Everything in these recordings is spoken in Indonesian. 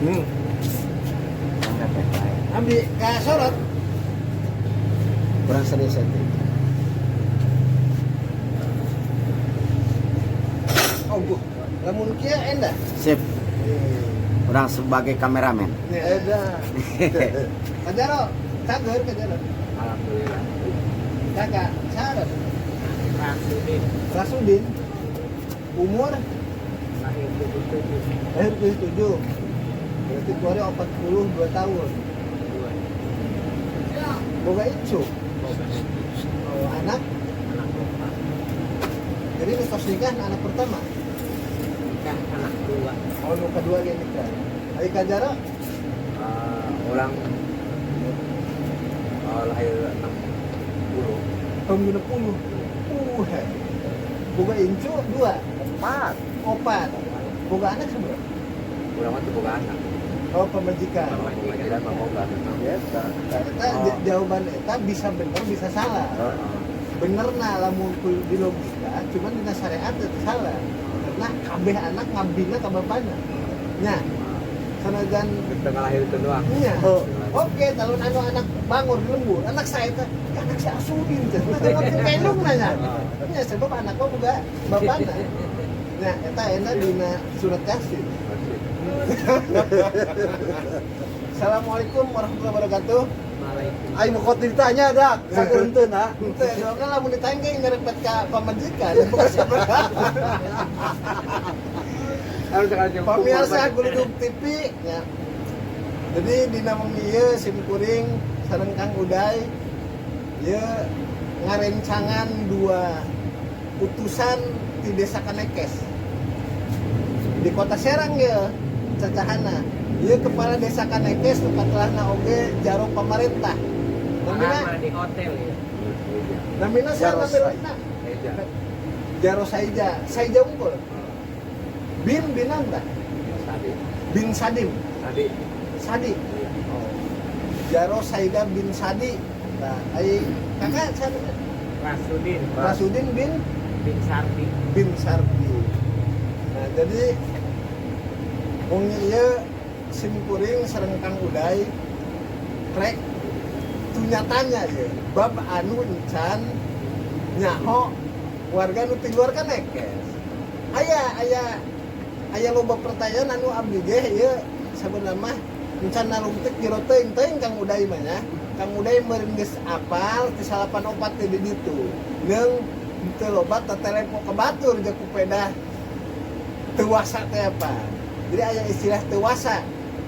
Hmm. Ambil ke sorot. Kurang serius itu. Oh, Bu. Lamun kieu endah. Sip. Kurang sebagai kameramen. Endah. Kajaro, cager kajaro. Alhamdulillah. Kakak, sarat. Rasudin. Rasudin. Umur Lahir 77. lahir 77. Berarti keluarnya 42 tahun. Boga icu. Oh, anak. Anak bapak. Jadi tos nikah anak pertama. Nikah anak dua. Oh, nu kedua dia nikah. Ari kajaro Orang lahir 60. tahun 60. He. Boga incu 2, 4. Boga anak seberapa? Orang mah tuh bukan anak. Oh, pemajikan. Pemajikan mah boga memang. Biasa. Eta jawaban eta bisa bener bisa salah. Bener nah lamun di logika, cuman dina syariat itu salah. Karena kabeh anak ngabdina ka bapana. Nya. Sanajan Tengah lahir itu doang. nya. Oke, kalau anu anak bangun lembur, anak saya teh anak si Asudin teh. Tengok kelung nanya. Nya sebab anak gua boga bapana. Nya eta enak dina surat Yasin. Assalamualaikum warahmatullahi wabarakatuh. Waalaikumsalam. Aing mau ditanya dak, sakeunteun ha. Teu dong kan lamun ditanya ge ngarepet ka pamajikan. Bukan seberapa. Harus sekali Pemirsa Guludug TV ya. Jadi dina ieu sim kuring sareng Kang Uday ieu ngarencangan 2 utusan di Desa Kanekes. Di Kota Serang ya cacahana. Ieu kepala Desa Kanekes nu katelahna oge jaro pamarentah. Namina di hotel ya. namina Jaro saha? Eja. Jaro Saija unggul. Binang dah. Tadi. Bin Sadim. Tadi. Sadi. Jaro Saida bin Sadi. Nah, ai kakak siapa? Rasudin. Rasudin Bin Sardi. bin Sardi. Nah, jadi wong ieu sim kuring sareng Kang Uday rek tunyatanya ya bab anu encan nyaho warga nu ti luar Kanekes. Aya loba pertanyaan anu abdi ge ieu sabeuna mah encan nalungtik jero teuing Kang Uday mah nya. Kang Uday meureun geus apal ti 84 teh di ditu. Neung teu loba telepon ke batur jeung kupeda teuwasa teh apa. Jadi aya istilah teuwasa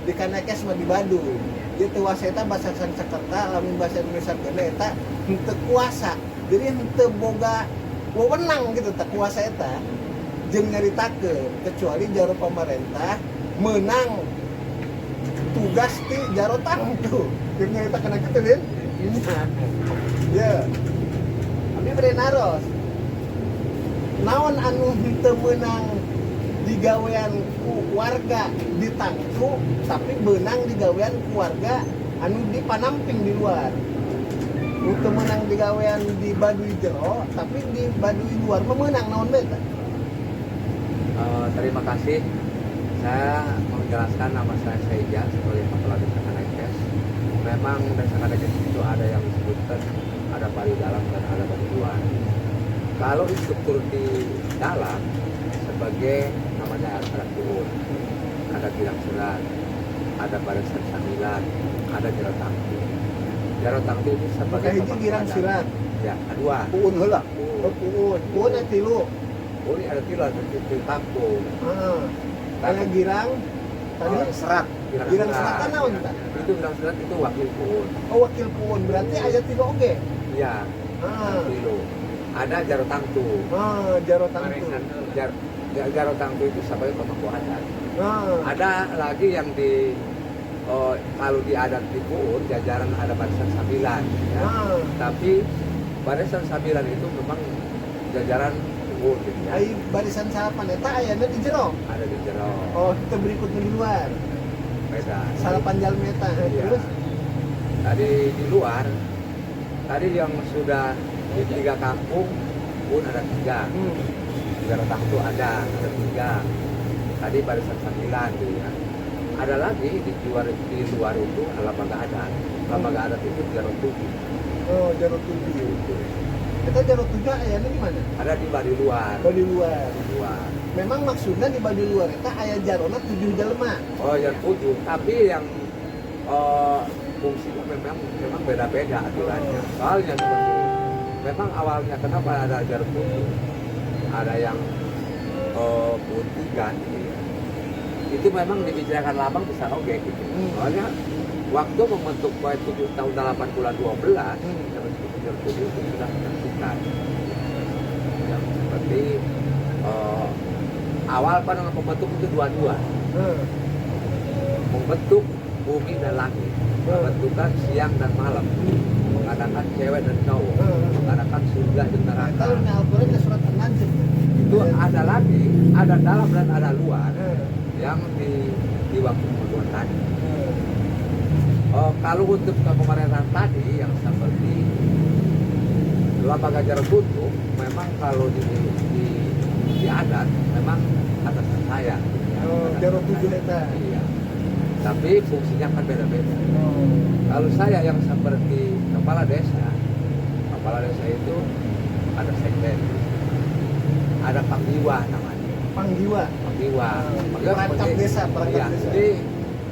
di Kanekes mah di Badung. Ieu teuwasa eta basa Sanskerta lamun basa Indonesia gede eta henteu kuasa. Jadi henteu boga wewenang gitu tak kuasa eta. Jeung nyaritakeun kecuali jaro pemerintah menang tugas ti jaro tangtu. Jeung nyaritakeun kitu Den. Ya. Abi bere naros. Naon anu henteu meunang digawean ku warga di tangtu tapi benang digawean ku warga anu di panamping di luar. Untuk menang digawean di Baduy jero tapi di Baduy luar memenang naon beta. Terima kasih. Saya menjelaskan nama saya Seija sebagai kepala Desa Kanekes. Memang Desa Kanekes itu ada yang disebutkan ada bari dalam dan ada bari luar. Kalau struktur di dalam sebagai namanya ada kubur, ada tilang selat, ada barisan sambilan, ada jaro tangtu. Jaro tangtu itu sebagai Pakai hiji girang sirat. Ya, kedua. Uun heula. Puun aya tilu. Oh, ini ada tilang di kampung. Heeh. Aya girang tadi Serat. girang selatan naon tah? Itu bilang selat itu wakil puun. Oh wakil puun berarti aya tilu oge. Iya. Heeh. Kilo. Ada jaro tangtu. Jaro tangtu. Jaro tangtu itu sebagai pemangku adat. Heeh. Ada lagi yang di kalau di adat di Puun jajaran ada barisan sambilan ya. Tapi barisan sambilan itu memang jajaran Puun gitu ya. Ai barisan salapan eta ayana di jero. Ada di jero. Oh, kita berikut di luar. Beda. Salapan jalmi eta. Iya. Terus Tadi di luar, tadi yang sudah di 3 kampung pun ada 3. Jaro tangtu ada 3. Tadi barisan sambilan gitu ya. ada lagi di luar itu lembaga adat. Lembaga adat itu Jarot 7. Oh, Jarot 7 itu. Kita Jarot 7 ayahnya di mana? Ada di Baduy luar. Baduy luar. Di luar. Memang maksudnya di Baduy luar itu ayah jarona 7 jelema. Oh, yang 7. Tapi yang fungsinya memang beda-beda aturannya. Soalnya seperti memang awalnya kenapa ada Jarot 7? Ada yang putihan gitu ya. Itu memang dibicarakan Labang bisa oke gitu. Soalnya waktu membentuk poin 7 tahun 8 bulan 12 yang Jarot 7 itu sudah menentukan yang seperti awal pada pembentuk itu dua-dua membentuk bumi dan langit, membentukkan siang dan malam, mengadakan cewek dan cowok, mengadakan surga dan neraka. Kalau di Al-Quran ada surat An-Najm. Itu ada lagi, ada dalam dan ada luar yang di waktu pembentukan tadi. Kalau untuk pemerintahan tadi yang seperti lembaga Jarot 7, memang kalau di adat memang atas saya. Jarot 7 eta. Iya. Tapi fungsinya kan beda-beda. Kalau saya yang seperti kepala desa itu ada sekden, ada panggiwa namanya. Panggiwa. Perangkat desa, Iya. Jadi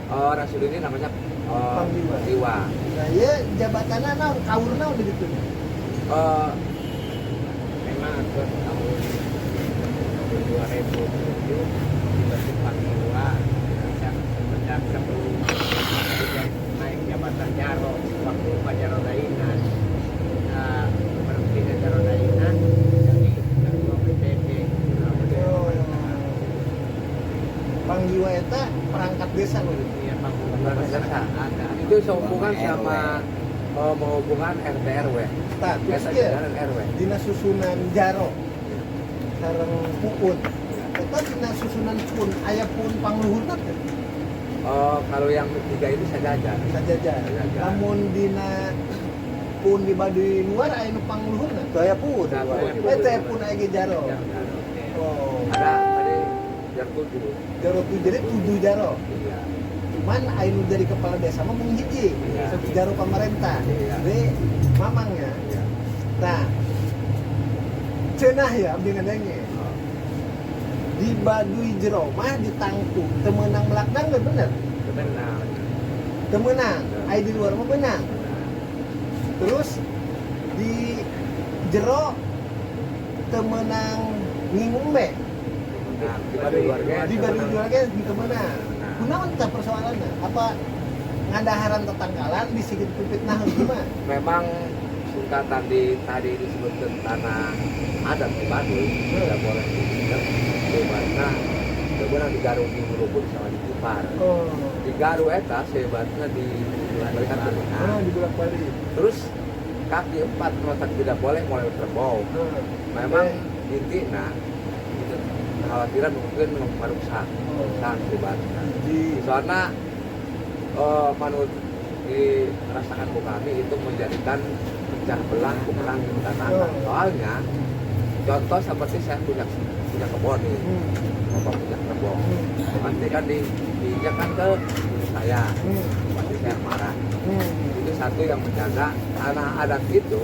Rasul ini namanya panggiwa. Nah, ya jabatannya naon, kaur naon gitu. Memang ke tahun 2007 dibentuk Panggiwa semenjak sebelum naik jabatan Jarot waktu Pak Jarot Dainan berhenti Jarot Dainan jadi ketua PPP. Panggiwa eta perangkat desa loh. Iya, Perangkat desa. ada. Itu sehubungan sama menghubungan RT RW. Nah, terus Desa dia dan RW. dina susunan Jaro sareng Pupun. Eta dina susunan Pun aya Pun pangluhurna teh. Kalau yang ketiga itu sajajar. Sajajar. Namun dina Pun di Baduy luar aya nu pangluhurna. Saya pun. Nah, Eta Pun aya ge Jaro. Oh. Ada tadi Jarot 7. Jaro 7 jadi 7 Jaro. Iya. Cuman anu dari kepala desa mah mung hiji, Iya. Jaro pemerintah. Iya. Jadi mamangnya. Iya. Nah, cenah ya abdi ngadenge. Di Baduy jero mah ditangtu teu meunang melaknang teh bener. Benar. Teu meunang, aya di luar mah beunang. Terus di jero teu meunang ngingung be. Nah, di Baduy luar Di Baduy luar ge teu meunang. Kunaon teh persoalanna? Apa ngandaharan tetanggalan disigit pipitnaheun gimana? Memang suka tadi disebutkan tanah adat di Baduy tidak boleh disikat sebatna sebenarnya di Garut di Mulubun sama di Jepar. Di Garut eta sebatna di berikan di bulan balik. terus kaki 4 meter tidak boleh mulai terbau. Memang intinya itu kekhawatiran mungkin merusak sebatna. Di sana menurut dirasakan Bu kami itu menjadikan pecah belah bukan tanah. Soalnya contoh seperti saya punya kebun nih, bapak punya kebun, pasti kan diinjak kan ke saya, pasti saya marah. Itu satu yang menjaga tanah adat itu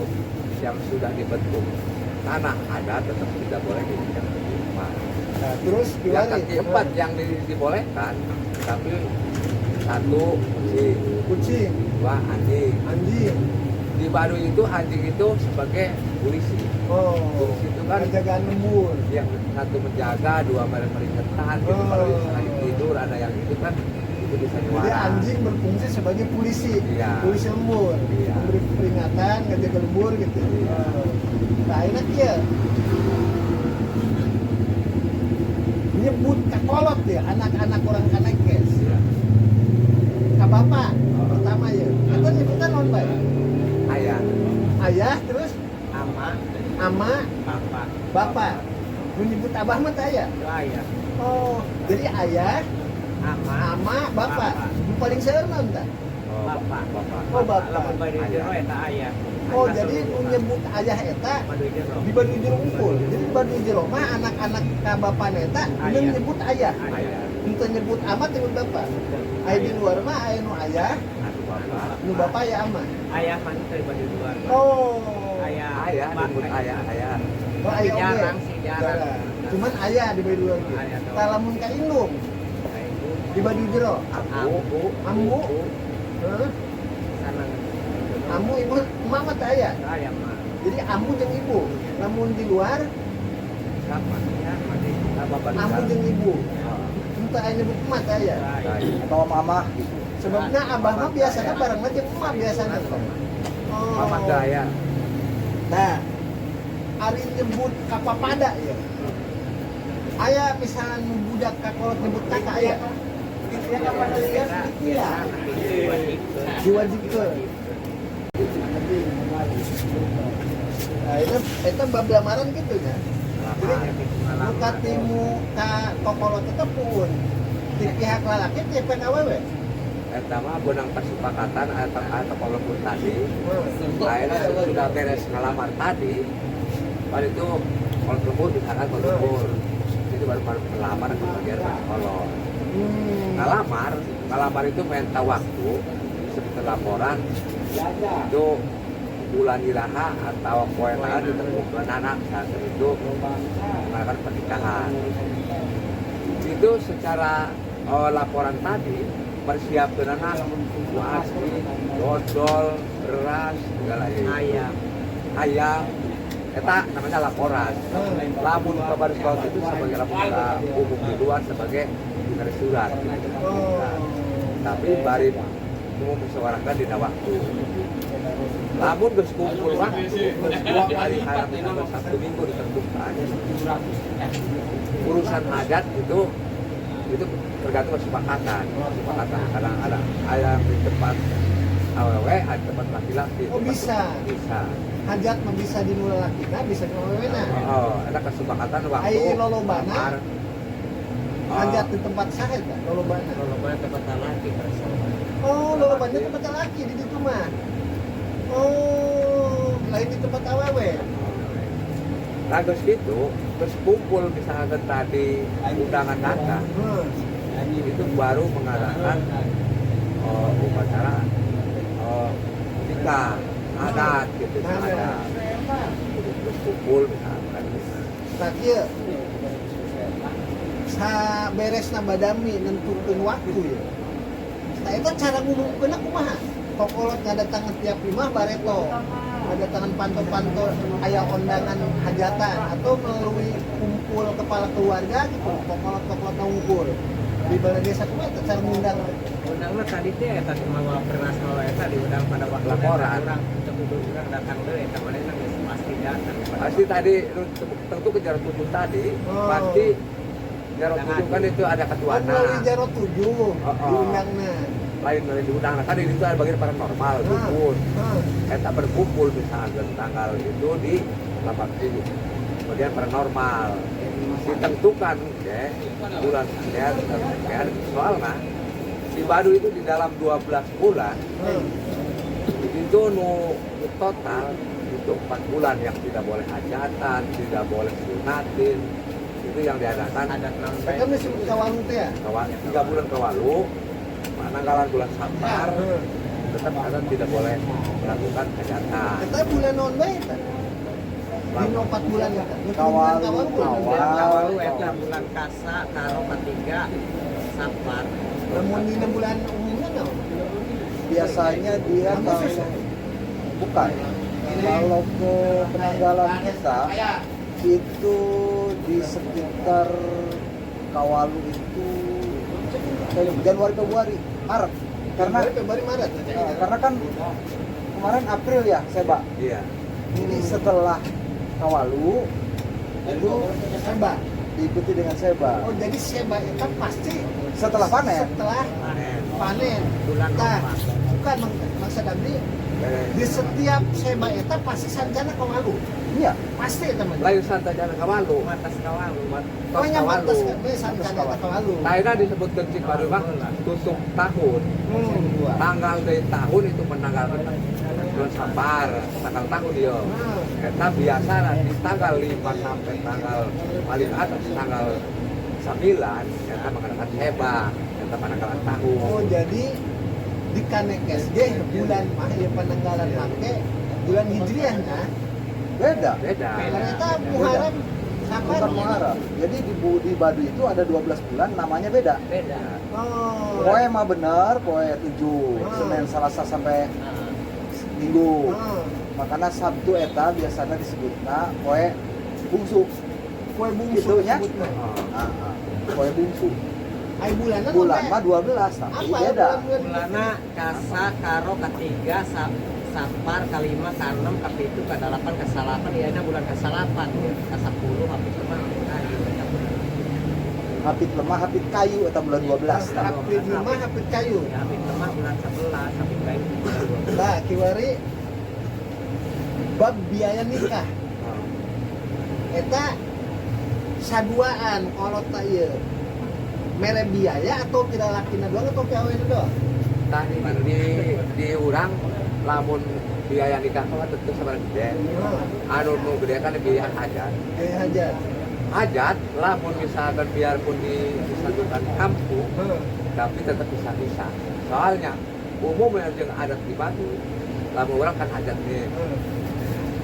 yang sudah dibentuk tanah adat tetap tidak boleh diinjak ke rumah. Nah, terus Yang gimana? kaki 4 yang dibolehkan, tapi satu Kucing, 2 anjing. anjing. Di Baduy itu anjing itu sebagai polisi. Oh, Polisi itu kan penjagaan lembur. yang satu menjaga, 2 meringankan gitu. Kalau lagi tidur ada yang itu kan itu bisa Jadi nyuara. anjing berfungsi sebagai polisi, Iya. polisi lembur, Iya. memberi peringatan, ngejaga lembur gitu. Iya. Nah, enak ya. Nyebut kakolot ya, anak-anak orang Kanekes. Iya. Ka bapak pertama ya. Atau nyebutan non baik. Ayah. Ayah terus ama, bapak. Menyebut abah mah teh aya. Ayah, Oh, jadi ayah, ama, bapak. Nu paling seueur naon tah? bapak. Oh, bapak. Lamun Baduy jero eta ayah. Oh, jadi menyebut ayah eta Baduy jero. di Baduy jero unggul. Jadi di Baduy jero mah anak-anak ka bapak eta Ayah. menyebut ayah. Ayah. Ente nyebut amat nyebut bapak. Aya di luar mah aya nu ayah, anu bapak. nu bapak ya amat. Ayah mah teh baju luar. Oh. Ayah. Ayah, Bang, nyebut ayah. Oh aya oge. Jarang sih, jarang. Cuman ayah di baju luar. Aya doang. Talamun ka indung Nah, itu di baju jero. Ambu. Ambu. Heeh. sana. Amu ibu emak mah teu aya. Ayah mah. Jadi amu jeung ibu. Lamun di luar Siapa? Ya, mati. Bapak di amu dalam. jeung ibu. Ente aya nyebut emak teu aya. Atau mama gitu. Sebabna abah mah biasanya bareng aja emak biasanya. Oh. Mama gaya. Nah, ari nyebut kapapada ya. Aya misalnya budak kakolot nyebut kakak aya. Ya kapada lihat iya. Diwajibkeun. Nah, itu bab lamaran gitu ya. Jadi muka timu ka kokolot itu pun di pihak lalaki di pihak awewe. Eta mah benang kesepakatan atau walaupun tadi. Akhirnya sudah beres ngelamar tadi. Baru itu kalau lembur misalkan kalau lembur itu baru melamar ke bagian kalau ngelamar itu minta waktu seperti laporan itu bulan iraha atau poe tanggal ditentukan anak saat itu mengadakan pernikahan. Itu secara laporan tadi persiapkan anak asli, dodol, beras, segala ayam. Eta namanya laporan. Lamun kabar sekolah itu sebagai laporan umum di luar sebagai dari surat. Tapi bari umum musyawarahkan di waktu. Lamun geus kumpul waktu, geus 2 kali haram tanggal Sabtu Minggu ditentukan. Urusan adat itu tergantung kesepakatan. Kadang ada di tempat awewe, ada tempat laki-laki. Oh bisa. Bisa. Hajat mah bisa di nu lalakina, bisa di awewena. Ada kesepakatan waktu. Ai lolobana. Kamar. Hajat di tempat sahet kan lolobana. Kalau tempat laki Oh, lolobana di tempat laki di ditu mah. Oh, lain di tempat awewe. Nah, terus gitu, terus kumpul misalkan tadi undangan datang, itu baru mengadakan upacara nikah adat gitu ada terus kumpul misalkan. Nah, kieu sa beresna badami nentukeun waktu ya. Nah, itu cara ngumumkeunna kumaha? Kokolot ngadatangan tiap rumah bareto. Ada tangan pantau-pantau aya undangan hajatan atau melalui kumpul kepala keluarga gitu. Kokolot ngumpul. Di balai desa kumaha eta cara ngundang? Undang mah tadi teh eta mau pernah kalau eta diundang pada waktu Laporan. orang untuk datang deui eta manehna geus pasti datang. Pasti tadi tentu ke jarak 7 tadi, pasti jarak 7 kan itu ada Oh, ketuana. melalui Jarot 7 diundangna. Lain dari diundang, kan itu ada bagian paranormal, dukun. Kita berkumpul misalkan tanggal itu di lapak ini, kemudian paranormal ditentukan bulan sekian soalnya si Badu itu di dalam 12 bulan itu total itu 4 bulan yang tidak boleh hajatan, tidak boleh sunatin, itu yang diadakan Ada Kita mesti kawalu teh ya. 3 bulan kewalu mananggalan bulan Sabar tetap ada tidak boleh melakukan hajatan. Kita bulan non bae eta. Dino 4 bulan ya. Kawalu, awal eta bulan Kasa karo ketiga Sabar. Lamun dina bulan umumnya naon? Biasanya dia kalau bukan kalau ke penanggalan kita itu di sekitar Kawalu itu Januari Februari Maret karena Februari Maret. karena kan kemarin April ya Seba. Iya. Ini setelah Kawalu itu Seba. diikuti dengan Seba. Oh, jadi seba itu pasti Setelah panen. Setelah panen. Bulan Nah, Roma. bukan maksud Abdi di setiap seba itu pasti sancana kawalu. Iya. Pasti itu mah. Lain santai jalan kawalu. Atas kawalu. Pokoknya batas kan sancana eta kawalu. Lainnya disebutkan cik baru mah tutup tahun. Tanggal dari tahun itu menanggalkan bulan Sabar, tanggal tahun dia. Kita biasa di tanggal 5 sampai tanggal paling atas tanggal 10 sambilan eta mengadakan hebah eta pananggalan tahun. Oh jadi di Kanekes ge bulan mah ya penanggalan make bulan hijriahnya Beda. Beda. ternyata Muharram Safar. Bukan Muharram. Jadi di Baduy itu ada 12 bulan namanya beda. Beda. Oh. Poe mah bener, poe 7, Senin, Selasa sampai Minggu. Makanya Sabtu eta biasanya disebutna poe bungsu. Kue bungsu Gitu nya. disebutna. Poe bungsu. Ai bulanan Bulan apa? mah 12 tapi Apa beda. Bulana kasa karo katiga Safar kalima kaenam kapitu kadalapan kasalapan ieu bulan kasalapan ya. Kasapuluh habis mah Hapit lemah, hapit kayu eta bulan 12 tah. Hapit lemah, hapit kayu. ya habis mah bulan 11 habis baik bulan 12. Nah, kiwari bab biaya nikah. Eta saduaan kalau tak ieu. Mere biaya atau tidak lakina doang atau kawin doang? Tadi di urang lamun biaya nikah mah tentu sabar gede. Anu nu gede kan biaya hajat. Kayak aja. Hajat lamun misalkan biarpun disatukan kampung tapi tetap bisa-bisa. Soalnya umumnya yang adat di Batu lamun orang kan hajat nih.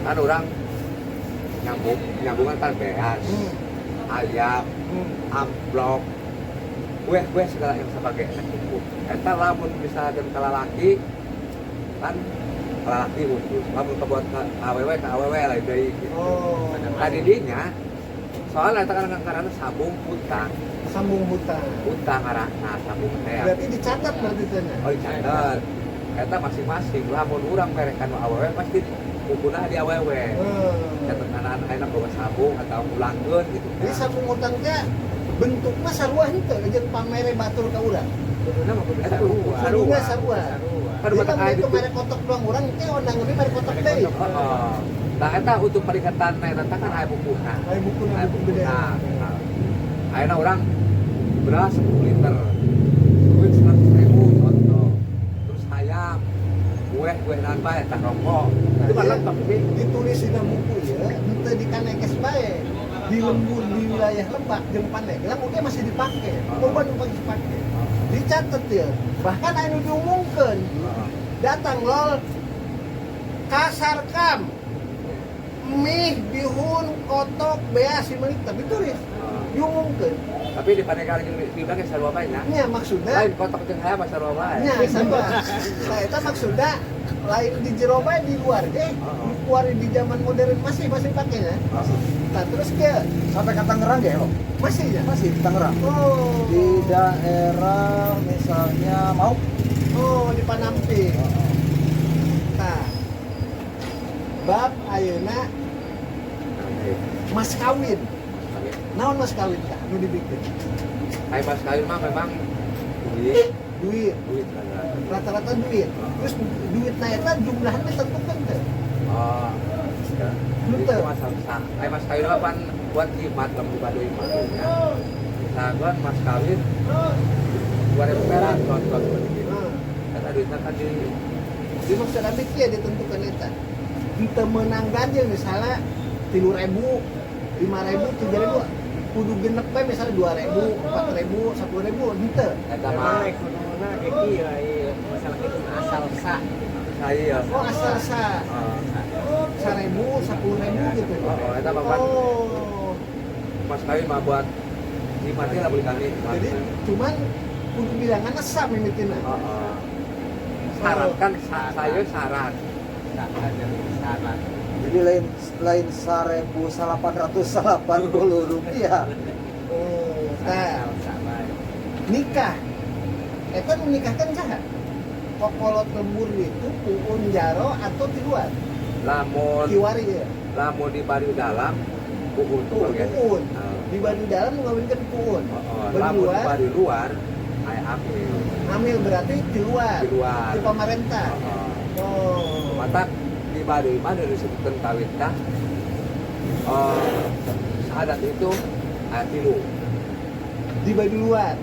Kan orang nyambungan kan beas, ayam, amplop, kue segala yang sebagai cukup. Eta lamun misalkan kalalaki kan kalalaki khusus, lamun kebuat ke aww lah dari gitu. Oh. Tadinya soalnya eta kan karena sabung hutang arahna sabung teh. Berarti dicatat berarti tanya. Oh dicatat. Eta masing-masing lamun urang merekan aww pasti bukunya di aww. Catat anak-anak enak bawa sabung atau ulangkeun gitu. Jadi sambung utang teh bentuknya sarua henteu jeung pamere batur ka urang. Kuduna mah kudu Eta sarua. Sarua sarua. Kan Jadi mata kan kayak itu gitu. mere kotok doang urang teh ondang ini mere kotok deui. Heeh. Nah eta untuk peringatan eta kan aya bukunya. Aya bukuna Aya buku gede. bukunya. Ayeuna urang beras 10 liter. Duit 100.000 contoh. Terus ayam, kue naon bae tah rokok. Itu kan lengkap sih. Ditulis dina buku ya, henteu di Kanekes bae. Di lembur di wilayah Lebak jeung Pandeglang oge masih dipake. Korban masih dipake. Dicatat ya. Bahkan anu diumumkeun. Datang lol kasarkam mih bihun kotok beas 5 liter ditulis diumumkeun. Tapi di Pandeglang jeung di urang sarua bae nya. Nya maksudna Lain kotak jeung hayam sarua bae. nya sarua. Nah eta maksudna lain di jero bae di luar ge. Di luar di zaman modern masih pakai nya. Nah terus ke Sampai ke Tangerang ya, Om? masih ya. Masih di Tangerang. Oh. Di daerah misalnya mau Oh di Panampi. Nah bab ayeuna mas kawin. Naon mas kawin kah? Nu dibikin Hai mas kawin mah memang duit, duit lah. rata-rata duit. Terus duit na eta jumlahnya tentukan teh. Oh. Ya. Betul. Itu masalah sah. Hai mas kawin mah pan buat jimat lamun Baduy mah ya. Misalkan mas kawin 2000 perak contoh seperti itu. Kata duitnya kan di Di maksud abdi kieu ditentukan eta. Henteu meunang ganjil misalnya 3.000, 5.000, 3.000 kudu genep bae misalnya 2.000, 4.000, 10.000 henteu. eta Mah mah kuduna ge kieu ieu masalah itu asal sa. saya. Oh asal sa. 1.000, 10.000 gitu. Oh, eta mah pan Oh. mas kawin mah buat jimatnya lah beli kami. Jadi cuman kudu bilangan sa mimitina. Syarat kan saya syarat. Tak ada syarat. jadi lain 1.880 rupiah. Oh. Nah, Asal sa bae. nikah. Eta menikahkan saha? Kokolot lembur itu puun jaro atau di luar? Lamun Kiwari ya. lamun di Baduy dalam puun tuh bagian. Puun. Di Baduy dalam ngawinkan puun. Di Lamun di luar Baduy luar aya amil hamil berarti di luar. di luar. Di pemerintah. Oh. Mata di Baduy mah dari disebutkan kawin tah syahadat itu aya 3. Di Baduy luar.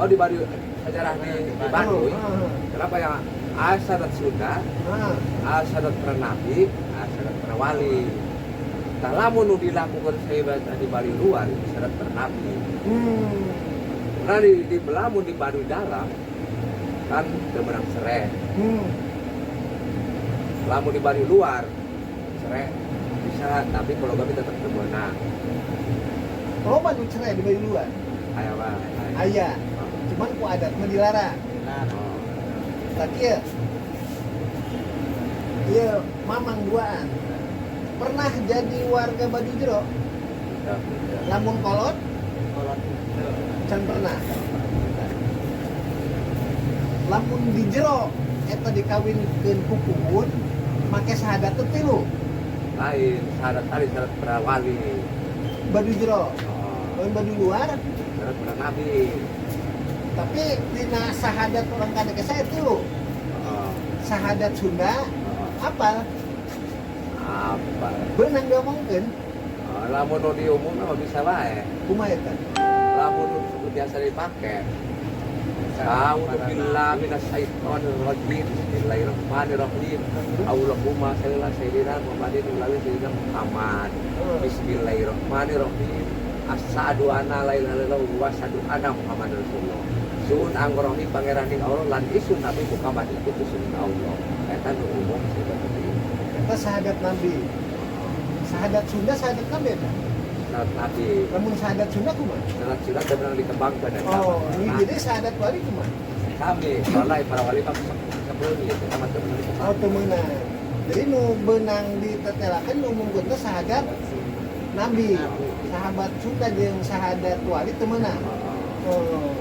Oh di Baduy sejarah di Baduy. Oh. Kenapa ya? Syahadat Sunda, syahadat para nabi, syahadat para wali. Tah lamun nu dilakukan saya di Bali luar syarat bernabi. Nah di lamun di Baduy dalam kan kemenang sere. Lamun di Bali luar sere bisa, tapi kalau kami tetap kemenang. Kalau Bandung cerai di Bali luar, Aya wae. ayah. Cuman ku adat mah dilarang. Oh. Tapi ya, iya mamang duaan. Pernah jadi warga Baduy Jero, lamun kolot, can pernah. Lamun di jero, eta dikawinkeun ku kuun, make sahadat teu tilu. Lain syarat tadi syarat perawali. Baduy Jero, Oh. lamun Baduy luar, Syarat bernabi. tapi dina sahadat orang kana ke saya tilu. Oh. Sahadat Sunda, Oh. apa? Apa? Beunang diomongkeun, Lamun nu diumumna mah bisa wae. kumaha eta? Lamun nu biasa dipake. A'udzubillahi minasyaitonir rajim. Bismillahirrahmanirrahim. Allahumma shalli ala sayyidina Muhammadin wa ala sayyidina Muhammad. Bismillahirrahmanirrahim. Asyhadu anna la ilaha illallah wa asyhadu anna Muhammadar Rasulullah. Suun anggrohi pangeraning Allah lan isun nabi Muhammad itu sunnah Allah. Eta nu umum seperti itu. Eta sahadat Nabi. Sahadat Sunda, sahadat Nabi eta. Syarat nabi. Lamun sahadat Sunda kumaha? Syarat sudah benar dikembangkan dan Oh, ini jadi sahadat wali kumaha? kami soalnya para wali pak sebelum itu sama teman Oh, teu meunang. Jadi nu beunang ditetelakeun nu umumkeun sahadat Nabi. Sahabat Sunda jeung sahadat wali teu meunang. Oh.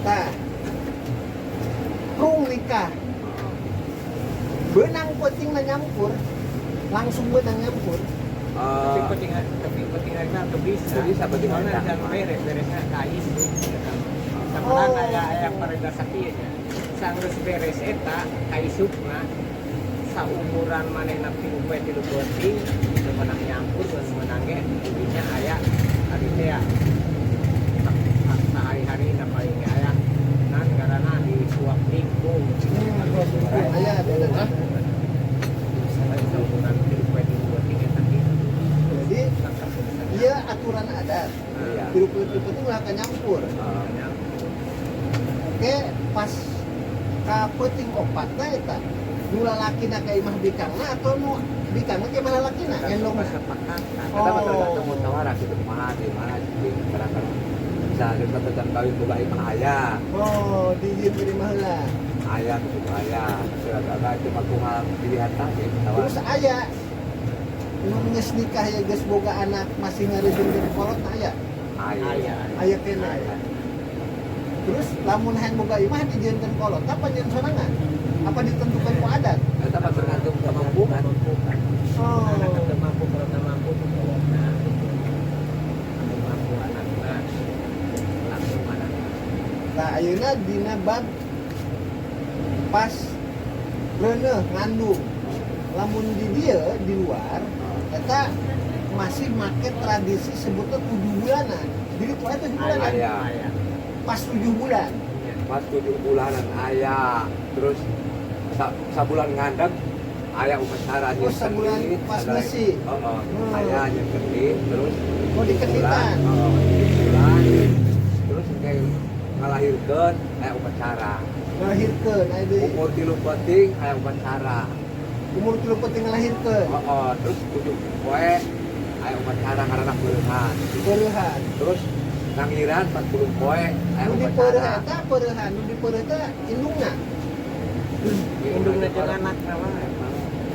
Tah. Rung nikah. Beunang pentingna nyampur. Langsung beunang nyampur. Tapi pentingnya tuh bisa. Bisa, penting Soalnya ada. jangan beres-beresnya kais tuh. Sama aya pareda sakieunya. Sanggeus beres eta kaisupna saumuran manehna 3 beuting teu menang nyampur geus menang ge intinya aya ari teh ya. Sehari-hari paling ge aya nan garana di suap tingkung. Aya ada. Saumuran 3 beuting eta kitu. Jadi ieu aturan adat. Iya. Tiru-tiru itu ulah nyampur. Oke, pas ka peuting opatna eta nu lalakina ka imah bikangna atau nu bikangna ke mana lalakina endong Kesepakatan. Kita mah tergantung musyawarah gitu kumaha di mana di kadang-kadang bisa kita tentang kawin boga imah aya dijieun ke imah heula. aya gitu aya segala itu mah kumaha pilihan tadi Terus aya nu geus nikah ya geus boga anak masih ngarejeun kolot aya. aya Aya kene. Terus lamun hayang boga imah dijieunkeun kolot apa nyeun sorangan? Apa ditentukan ku adat? kita mah tergantung kemampuan Oh. Anak teu mampu kalau teu mampu tuh kolotna. Anu mampu anakna langsung anakna. Nah, ayeuna dina bab pas reuneuh ngandung. Lamun di dieu di luar eta masih make tradisi sebutnya 7 bulanan. Jadi ku eta 7 bulanan. aya Pas 7 bulan. pas 7 bulanan aya terus sabulan ngandek aya upacara Oh, sabulan pas ngisi. aya yang kedip terus Oh, dikenitan. bulan terus kayak ngalahirkeun aya upacara Ngalahirkeun aya deui. umur 3 penting aya upacara Umur 3 penting ngalahirkeun. terus 7 poe aya upacara karena beureuhan Peureuhan. terus nangiran 40 poe aya Nu dipeureuh upacara eta peureuhan, nu dipeureuh eta indungna. Indungna jeung anakna wae.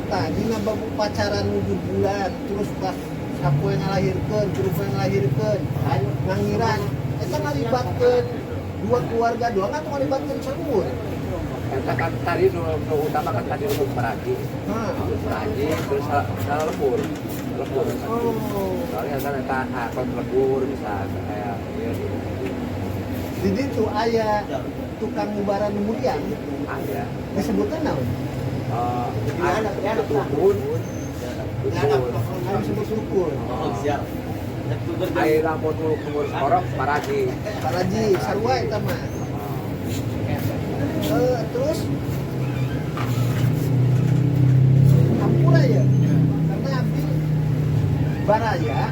Tah dina bab upacara 7 bulan terus pas sapoe ngalahirkeun, terus poe ngalahirkeun, ngangiran eta ngalibatkeun dua keluarga doang atau ngalibatkeun saeur? Eta kan tadi nu utama kan tadi untuk peraji Hah. peraji terus salah lembur Oh. soalnya kan eta kon lembur bisa kayak ieu Di ditu aya tukang ngubaran nu mulyang ada disebutna naon? ada dukun Anu disebut dukun. air lamun umur korok paraji Paraji sarua eta mah. Terus hampura ya. Karena abdi saya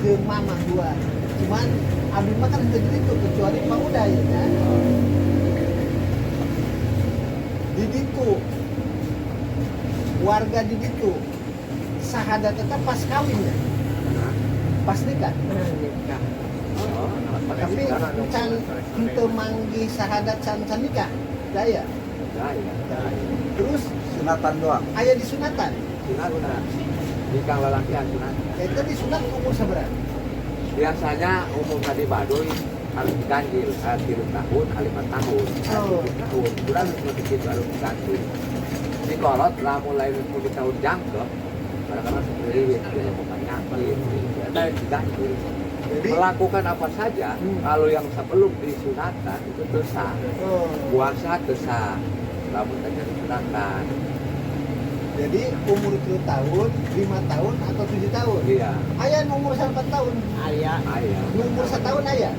jeung mamah dua. Cuman abdi mah kan henteu di ditu kecuali Pak Uday ya. Di ditu warga di ditu sahadat tetap pas kawin ya. Pas nikah. Nikah. Tapi can henteu manggi sahadat can nikah. Daya. Terus Sunatan doang. aya disunatan. Sunatan. Nikah lalakian sunatan. Itu disunat umur seberapa? Biasanya umum tadi Baduy harus diganjil 3 tahun, 5 tahun, 7 tahun. Bulan sedikit harus diganjil. Di kolot lah mulai 10 tahun jangkep. Kadang-kadang seperti itu, bukan nyakit, dan diganjil. Jadi Melakukan apa saja, kalau yang sebelum disunatan itu dosa. Puasa dosa, lamun saja disunatan. jadi umur 10 tahun, 5 tahun atau 7 tahun? Iya, Aya nu umur 4 tahun, Ayah ayah. nu umur 1 tahun aya.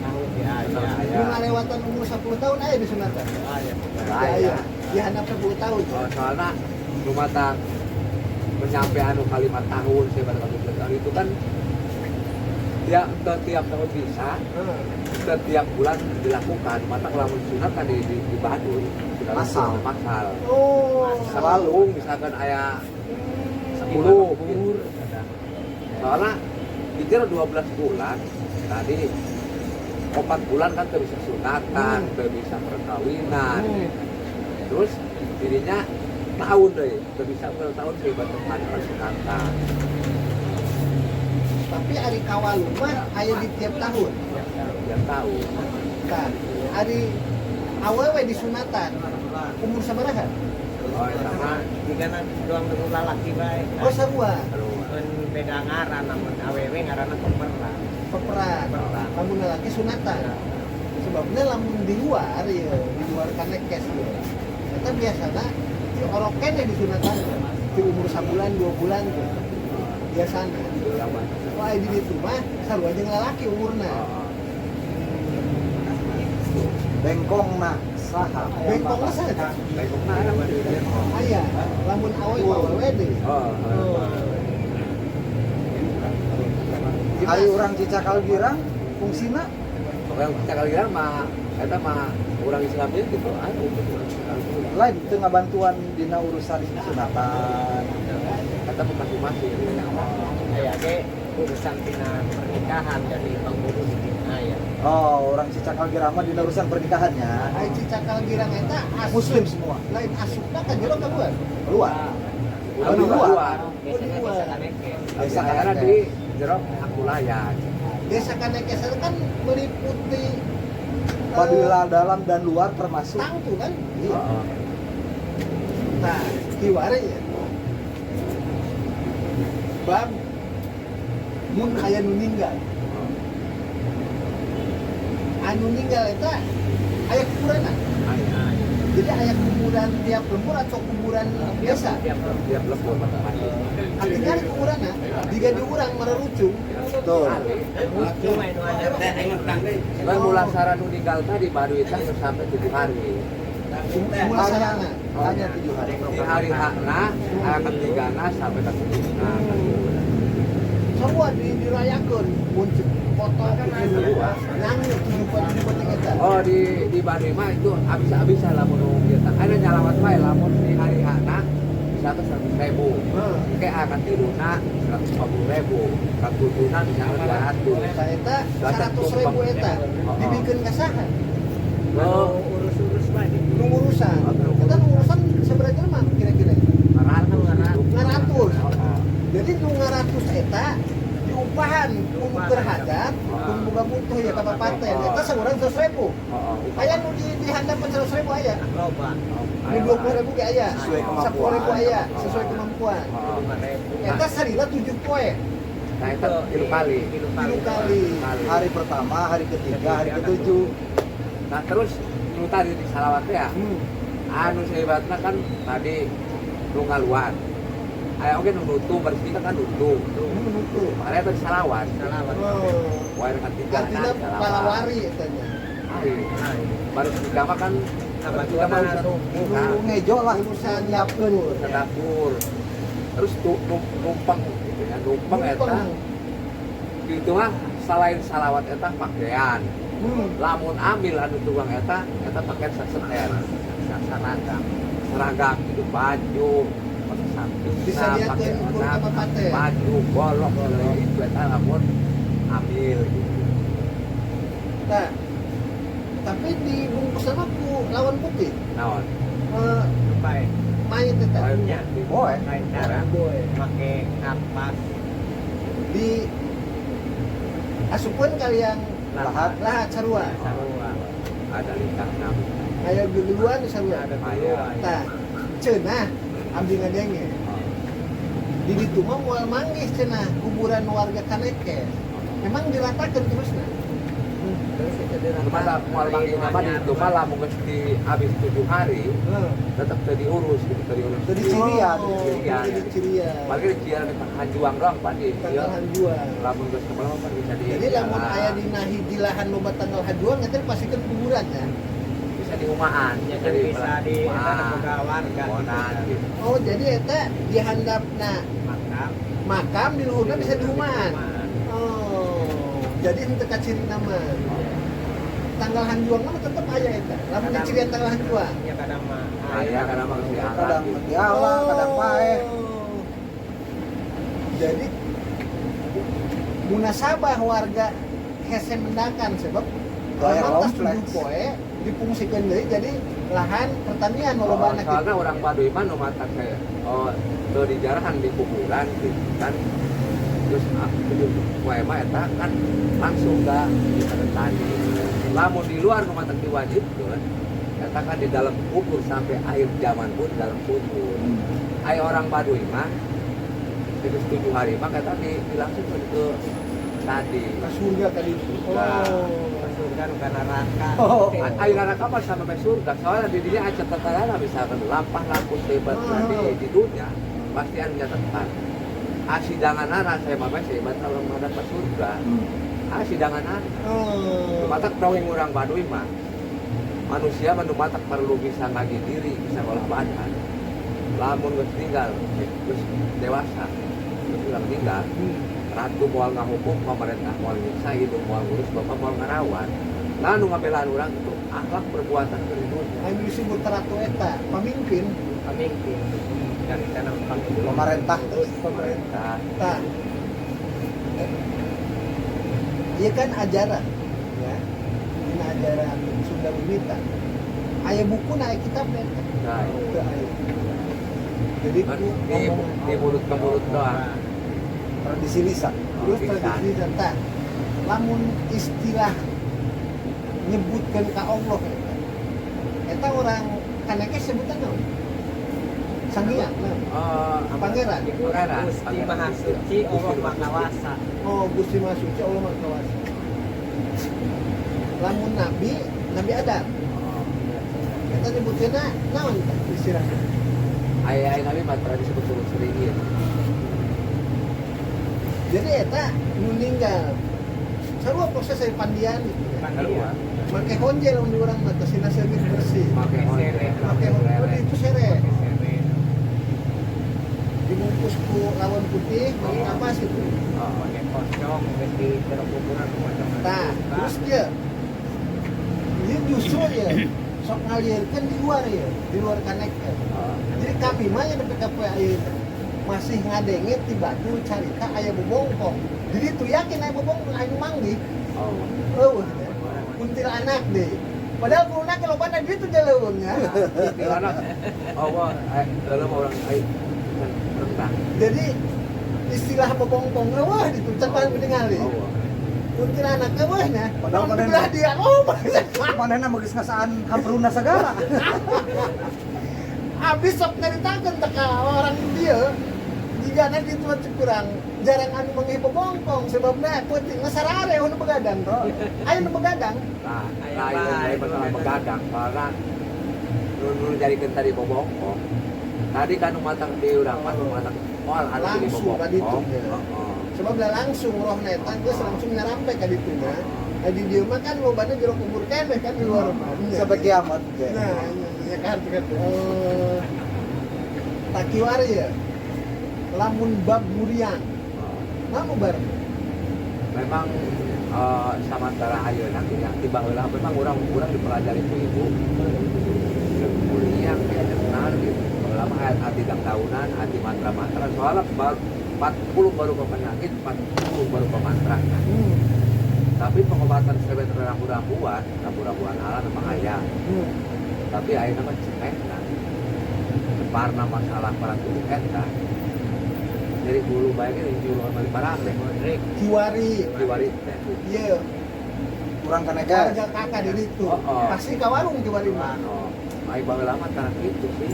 tahun ya ayah. Ayah. Nu ngalewatan umur 10 tahun aya disunatan. Ayah. Aya. Di handap 10 tahun. Soalnya rumah tang menyampe anu kalimat tahun sebar tahun itu kan dia setiap tahun bisa, setiap bulan dilakukan. Mata lamun sunat kan di Baduy sudah masal. Oh. Selalu misalkan ayah 10 gitu. Soalnya dikira 12 bulan tadi 4 bulan kan tuh bisa sunatan, tuh bisa perkawinan. Terus dirinya tahun deh, tuh bisa tahun sebat tempat sunatan. Tapi ari kawalu mah aya di tiap tahun. Dia tahu. Kan, ari awewe disunatan. Umur sabaraha? Oh, sama Jika doang dengan lalaki baik. Oh, sabua. Kan beda ngaran namun awewe ngaranna pemeran. Peperan. Lamun laki sunatan. Sebabnya lamun di luar ya, di luar kanekes ya. Eta biasana si orok kene disunatan. Di umur sabulan 2 bulan ya. Biasana. Wah, di ditu mah sarua jeung lalaki umurna. Bengkong nah saha. Bengkong mah saha? Baiknya ada Aya, lamun awewe deui. Ari urang Cicakal Girang fungsina yang kita kali mah kita mah orang Islam itu gitu lain teu ngabantuan dina urusan sunatan. kata masing-masing Ayah ge urusan tina pernikahan dari pengurus ayah. Oh, orang Cicakal Girang mah dina urusan pernikahannya Ai Cicakal Girang eta muslim semua. lain asupna ka jero ka luar. Keluar. di luar Biasanya bisa kanekes. biasa karena di jerok aku layan Desa Kanekes itu kan meliputi Baduy dalam dan luar termasuk tangtu kan? iya. Nah, kiware ya. Bab mun aya nu ninggal. Anu ninggal eta aya kuburanna. Jadi aya kuburan tiap lembur atau kuburan biasa. dia lebur macam-macam Artinya ada kuburanna jika diurang mererucung. Betul. Cuma itu aja. kan mulai saran meninggal tadi baru itu sampai 7 hari Mulai sarana. Hanya 7 hari. di hari hakna hari ketigana sampai ke 7 Semua dirayakeun mun foto video nyanyi 7 eta. oh di Baduy mah itu abis-abisan lamun kita ada nyalawat bae lamun di hari hakna bisa ke 100.000 kayak akan tidurna 150.000 kakutuna bisa ke 200 Sa eta 100.000 eta dibikeun ka saha? oh Urus-urus mah di Nu urusan. Eta nu urusan seberapa jelema kira-kira? 500. Jadi nu 500 eta diupahan mun berhajat, mun boga butuh ya ka papaten. Eta saurang 100.000. Aya nu di handapan 100.000 aya. loba. Nu 20.000 ge aya. Sesuai kemampuan. 10.000 aya sesuai kemampuan. 5.000. Eta salila 7 poe. nah itu tilu kali 3 kali. Hari pertama, hari ketiga, hari ketujuh. nah terus nu tadi di salawat ya anu sehebatna kan tadi nu ngaluar aya oge nu nutu bersih kan nutu Nutu. makanya tadi salawat Oh. wae kan tiga Artinya palawari etanya. baru tiga mah kan Bantuan langsung. Nu ngejo lah Urusan nyiapkeun. ke dapur terus numpang gitu ya ya numpang eta gitu mah selain salawat eta pakaian lamun ambil anu tukang eta pakaian saseter seragam gitu baju Bisa diakeun ukur ka bapate. baju bolok itu eta lamun ambil gitu. Nah, tapi dibungkus sama ku lawan putih. Naon? baik Mayat eta lainnya Boy. lain cara boy. pakai kapas Di asupun kalian lahat sarua. sarua Ada lintah enam. Aya gegeluan di sarua. ada Maya. dua Tah, cenah abdi ngadenge. Di ditu mah moal manggih cenah kuburan warga Kanekes. Memang diratakeun terusna. terus itu Cuma mual manggil nama di itu malah mungkin di habis 7 hari tetap diurus gitu diurus. Jadi cirian. Jadi cirian. Bagi di Ciara di Hanjuang doang Pak di. Tanggal hanjuan. Lamun geus kebelah mah bisa di. Jadi lamun aya dina hiji lahan loba tanggal hanjuan eta pasikeun kuburan ya. bisa di umaan, jadi bisa di pegawan umaan gitu. Oh, jadi eta dihandapna makam makam di luhurna bisa di umaan. Oh, jadi henteu ka ciri nama. Tanggal hanjuang mah tetep aya eta. Lamun di cirian tanggal hanjuang. ya kadang mah Aya kadang mah geus Kadang diarah. mati Allah, kadang paeh. Jadi munasabah warga hese mendakan sebab Kayak lamun tas kompleks. 7 poe dipungsikeun deui jadi lahan pertanian Oh, lolobana soalnya orang Baduy mah nu matak kayak teu dijarahan di kuburan gitu kan. Terus tujuh poe mah eta kan langsung da di tani. Lamun di luar nu matak diwajibkeun eta kan di dalam kubur sampai akhir zaman pun di dalam kubur. Ai orang Baduy mah itu 7 hari mah eta dilangsungkeun ke tadi. ka surga tadi. Nah. surga bukan neraka Oh. Ayo neraka mah sampai surga. Soalnya di dinya aja catatan misalkan lampah lampu hebat di dunia pasti ada catatan. Sidangan anak saya mah hebat kalau mau dapat surga. Sidangan anak. Oh. Matak drawing orang Baduy mah manusia matak perlu bisa ngagi diri, bisa olah badan. Lamun geus tinggal, geus dewasa, geus ulang tinggal. Ratu moal ngahukum, pemerintah moal nyiksa, itu moal ngurus, bapak moal ngarawan. Lalu ngabelaan orang itu akhlak perbuatan ke dunia. Anu disebut ratu eta, pemimpin. pemimpin dari sana pemimpin Pemerintah. Terus pemerintah. Nah, Tah. Ieu kan ajaran, ya. Ini ajaran Sunda Wimita. Aya buku na aya kitab eta. nah, Teu aya. Jadi kan ku di mulut ke mulut doang. Tradisi lisan. terus tradisi dan tah. Lamun istilah nyebutkeun ka Allah eta. Eta orang Kanekes sebutan naon? Sang Hyang. naon? Pangeran. Pangeran. Gusti Maha Suci Allah Maha Kawasa Oh, Gusti Maha Suci Allah Maha Kuasa. Lamun Nabi, Nabi Adam. Kita nyebutkeunna naon tah istilahna? Ayah nabi mah tradisi betul seringin. Jadi eta nu ninggal. Sarua proses dari pandian gitu ya. Pandian. Make honjel mun di urang mah teh sina seumit bersih. Pakai Sere. Make honjel itu sere. Sere. Dibungkus ku lawan putih, pakai kapas itu. pakai kosong di jeruk kuburan macam-macam Nah, terus dia justru ya sok ngalirkeun di luar ya, di luar Kanekes. Jadi kami mah yang PKP ayeuna masih ngadenge ti batu carita aya bobongkong. Jadi itu yakin aya bobongkong aya manggih. Eueuh. Kuntilanak deh. Padahal kuluna ke lobana di itu jaleuweungnya. Karena Allah, dalam orang lain rendah. Jadi istilah bobongkong eueuh ditucan paling ningali. Allah. Kuntilanak eueuh nya. Padahal Padahal kadang- dia oh Manehna mah geus ngasaan hampruna sagala. abis sok nyaritakeun teh ka orang dia. Jika nanti cuma kurang jarang anu menghibur bongkong sebabnya putih ngasarare nu begadang. Ayo nu begadang. Nah, lain masalah begadang, karena nun jadikan tadi bobokong. Tadi kan matang di urang mah matang moal anu di Langsung ka bobokong. ditu. Sebab lah langsung rohna eta geus langsung nyarampe ka ditu na. Di dieu mah kan lobana jero kubur keneh kan di luar mah. Sampai kiamat. Nah, ya kan takiwari ya. Lamun bab murian. Nah, bar. Memang samantara ayeuna yang tiba heula memang urang dipelajari ku ibu. Kuliah kayak kenal gitu. Lama hati tahunan, hati mantra-mantra soalnya 40 baru penyakit, 40 baru pemantra. Tapi pengobatan sebenarnya rambu-rambuan ala memang aya. Tapi ayeuna mah cekek kan. Separna masalah para tubuh eta. Jadi guru baiknya di juru mali barang deh. Kiwari teh. Iya, kurang kaneka keluarga kakak di itu. Oh. Pasti ke warung kiwari mah. Ai baheula mah tarang kitu sih.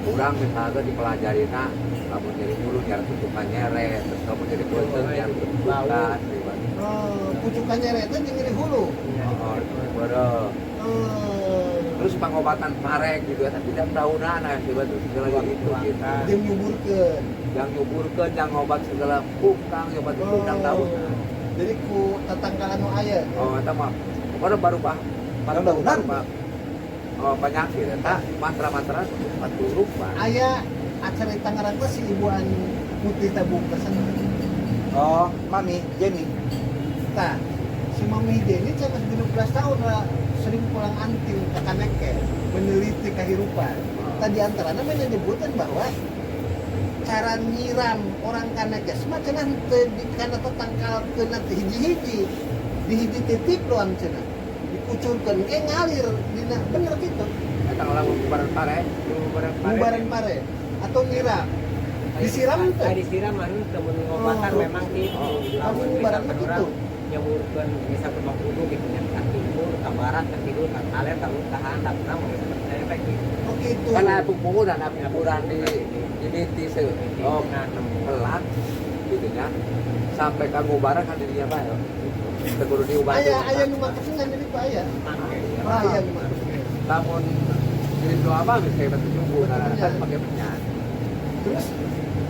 Urang misalnya dipelajarina kamu jadi dulu cara tutupan nyeret, terus kamu jadi pelenteng yang tutupan. Pucukannya rete jeung di hulu. Baru. Terus pengobatan parek juga tidak tahunan ya sih betul segala gitu kita Jeung nyuburkeun. yang nyuburkeun yang ngobat segala pukang obat itu udang tahun. Jadi ku tatangkalan nu aya. Oh eta mah pokoknya baru penyakit eta mantra-mantra 40 rupa. Aya acara di Tangerang teh si ibuan Putih Tabung kesana. oh mami Jenny Tah, si Mami Jenny cenah 17 tahun lah sering pulang anting ke Kaneke meneliti kehidupan. Tadi antaranya menyebutkan bahwa cara nyiram orang Kaneke semua cenah teu karena tetangkal kena hiji-hiji di hiji titik doang cenah dikucurkeun ke ngalir dina bener gitu Eta ngalamun bubaran parek. bubaran pare atau nyiram disiram teh disiram anu temen ngobatan Oh. memang gitu. Kamu barang mah gitu. Nyamurkeun bisa ke kudu gitu nya ka timur, ka barat, ka kidul, ka kaler, ka tahan, ka tengah mah bisa percaya baik gitu. oh gitu Kan ada pupumuran di miti pelat gitu nya. Sampai ka ngubaran kan dirinya bae. Teguru diubah. aya nu makasih jadi Pak aya aya nu makasih Namun jadi doa apa bisa kita tunggu karena kan pakai penyan. terus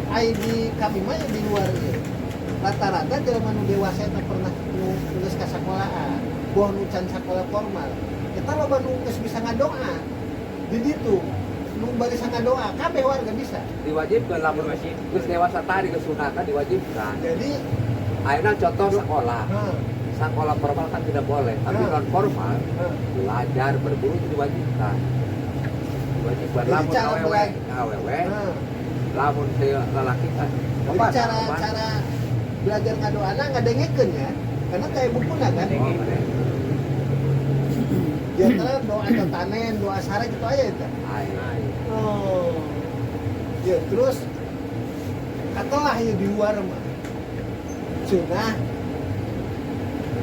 ai di kami mah di luar ieu rata-rata jelema nu dewasa eta pernah nulis ka sakolahan buah nu can sakola formal eta loba nu geus bisa ngadoa di ditu nu bari ngadoa kabeh warga bisa Diwajibkan lamun geus dewasa tadi geus sunatan diwajibkan. jadi Ayeuna contoh sekolah. Sekolah formal kan tidak boleh, tapi non formal belajar berburu itu diwajibkan. Diwajibkan Jadi lamun cara awewe, lamun saya lelaki kan. jadi cara belajar ngadoana ngadengekeun ya karena kayak bukuna kan Oh, bener. di antara doa tetanen doa sare gitu aya eta Ayo. oh ya terus katalah ya di luar mah cenah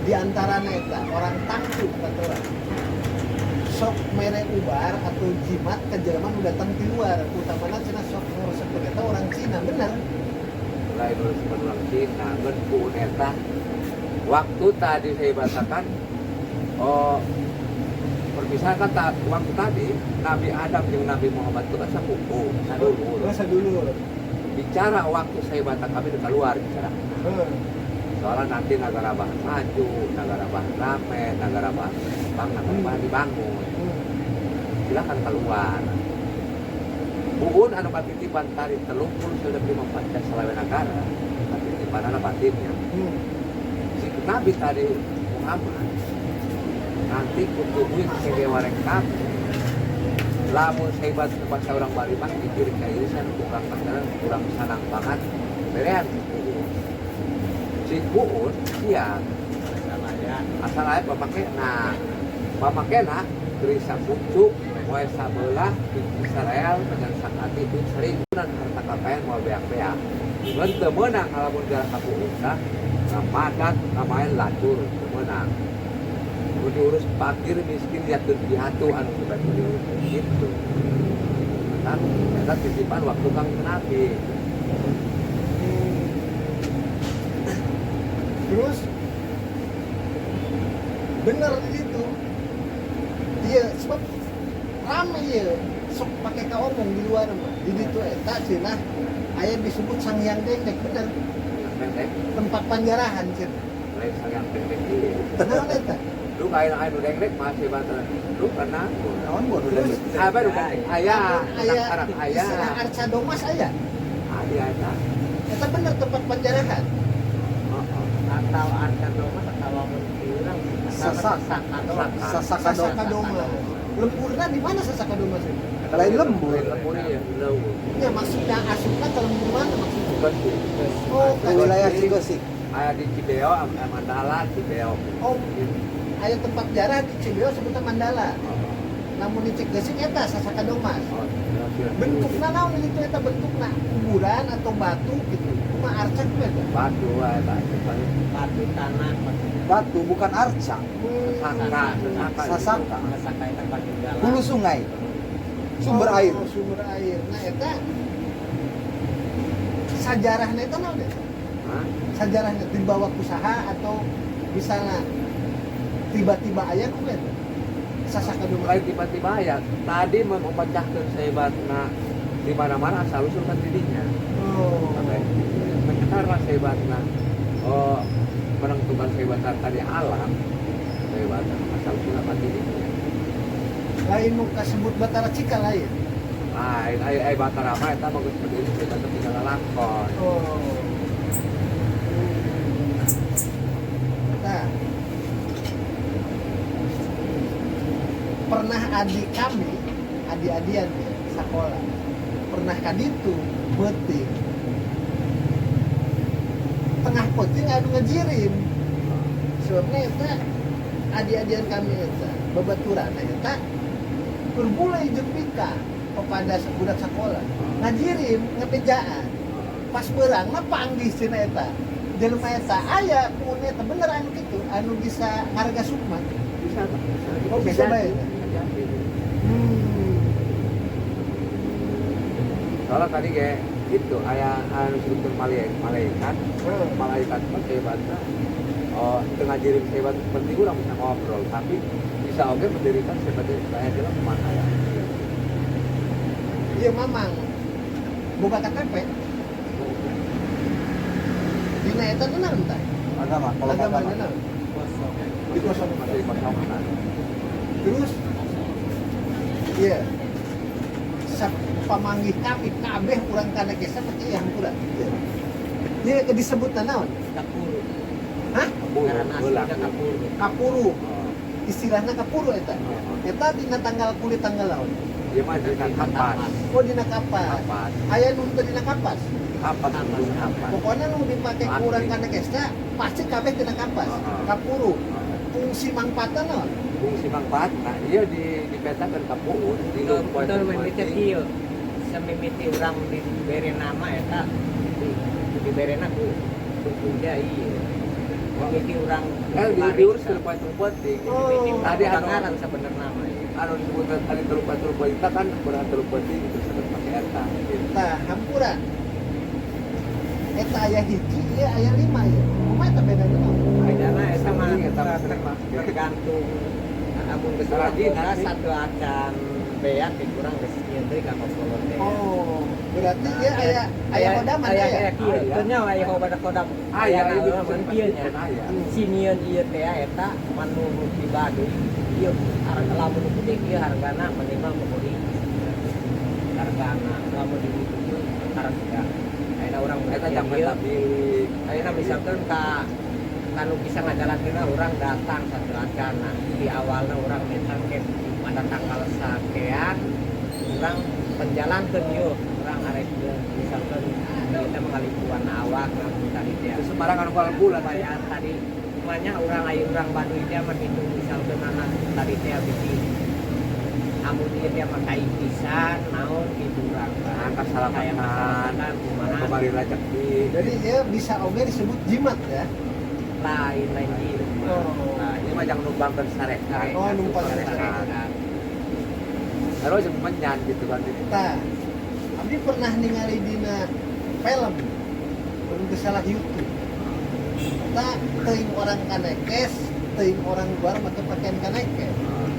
di antara eta orang tangkut kata orang sok mere ubar atau jimat ke jelema nu datang di luar utamana cenah sok ngurus eta orang Cina bener Mulai dulu sebelum Cina, ngenku eta. Waktu tadi saya bacakan, perpisahan kan waktu tadi Nabi Adam dengan Nabi Muhammad itu kan sepupu, sadulur. masa dulu Bicara waktu saya baca kami di keluar bicara. Soalnya nanti negara bahan maju, negara bahan rame, negara bahan berkembang, negara bahan dibangun. Silakan keluar. Buun anu patitipan tari telungkul sudah 54 selawe negara. Patitipan anu batinnya. Si Nabi tadi Muhammad nanti kutubuin segewareng kamu. Lamun hebat tempat seorang barimah dikiri kairisan kurang pacaran kurang sanang banget. Berean si Buun siap asal aja pamakena gerisa pucuk moe sabelah di Israel dengan sakati itu sering dan harta kakayan mau beak-beak dan temenang ngalamun jalan kapu usah ngamadat ngamain lacur temenang diurus fakir miskin jatuh di hatu anu sudah diurus gitu kan kita titipan waktu kang Nabi terus bener itu iya sebab ramai ya sok pakai kaomong di luar mah di ditu eta cenah aya disebut Sang Hyang Dendek bener pendek tempat panjarahan cenah lain sangat pendek ini naon eta lu kain dendek masih bantuan lu karena naon buat udah Terus, apa lu ayah aya anak istilah ayah arca domas aya ayah eta bener tempat panjarahan atau arca doma atau lamun urang Sasaka Sasakadoma. Lempurna di mana Sasakadoma sih? lain lembur. Lembur ya, lembur. Ya maksudnya asupna ke lembur mana maksudnya? Bukan sih. Oh, Ke wilayah Cigosik. Ada di Cibeo, Mandala, Cibeo. Oh, aya tempat jarah di Cibeo sebutna Mandala. Namun di Cigesik eta Sasakadoma. Bentukna naon itu eta bentukna kuburan atau batu gitu. Cuma arca ku eta. Batu, batu tanah Batu bukan arca. Sasaka. Sasaka itu batu galang Hulu sungai. Sumber air. Oh, sumber air. Nah eta sajarahna eta naon ya? Hah? Sajarahnya dibawa usaha atau misalnya tiba-tiba aya ku eta Sasakadoma. Lain tiba-tiba ya, tadi memecahkan sehebatna di mana-mana asal usulkan dirinya. Oh. Karena sehebatna, menentukan sehebatna tadi alam, sehebatna asal usulkan dirinya. Lain nu kasebut Batara Cika lain. Ai Batara mah eta bagus berdiri sehebatna tinggal lalakon. Oh. Nah, pernah adik-adian ya, sekolah pernah kaditu beuting tengah poting anu ngejirim sebabnya eta adik-adian kami eta babaturan eta berbulai jeung pika kepada budak sekolah ngajirim ngepejaan pas beurangna panggih cenah eta jelema eta aya mun eta bener anu kitu anu bisa harga sukma. Bisa. Oh, bisa baik. Soalnya tadi kayak itu anu struktur malaikat mah sehebatnya tengah jirim sehebat penting orang bisa ngobrol tapi bisa oke mendirikan sehebatnya saya bilang kemana ya Iya mamang boga KTP dina eta naon tah Agama. Kalau agama agama. naon kosong dikosong masih kosongan. terus iya pamanggih kami kabeh urang kana kesa pasti yang kurang dia disebut naon kapuru hah karena aslinya kapuru kapuru istilahna kapuru eta dina tanggal kulit tanggal naon Dia mah dina kapas. oh dina kapas Kapas. aya nu teu dina kapas Kapas dulu kapas. pokoknya nu dipake ku urang kana kesa pasti kabeh dina kapas kapuru fungsi mangpatna naon Fungsi mangfaat, nah iya dipetakan kapuun di lumpur betul memiliki kieu samimiti urang dibere nama eta dibere ku tujuannya iya memiliki urang diurus ke lumpur penting. Tadi anu sebenarnya nama ya anu disebutkan tadi lumpur kita kan kurang lumpur tinggi terus ada pakai eta. Nah, hampura. Eta aya hiji, ya aya 5 ya. Kumaha eta bedana naon? bedana eta mah Eta mah tergantung amun geus Rajin, boga rajin. satu acan beak kurang geus ieu teh ka kolot teh Oh, berarti dia aya kodaman aya ya. kieu teu nya aya kodam Aya ieu itu mun kieu nya aya. sinieun ieu teh eta manurut pribadi ieu harga lamun gede ieu hargana minimal memori hargana lamun di ditu harga ayeuna urang Eta jam tapi ayeuna misalkan ka kanu bisa ngajalankeun urang datang satu acana di awalna urang mentan ke pada tanggal sakean urang penjalankeun yeuh urang arek misalkan kita mengalipuan awak lamun tadi teh Semarang anu bulan bayar tadi banyak orang ayo orang Bandung dia menghitung misalkan anak tadi teh biji amun dia mah kai pisan naon gitu urang angka salapan kembali rezeki. Jadi dia bisa oge disebut jimat ya. lain gitu Oh. Nah, ini mah jangan numpangkeun sarekat. Oh, numpangkeun sarekat. Terus jeung menyan gitu kan. Tah. Abdi pernah ningali dina film mun teu salah YouTube. Tah teuing orang kanekes, teuing orang luar make pakaian kanekes.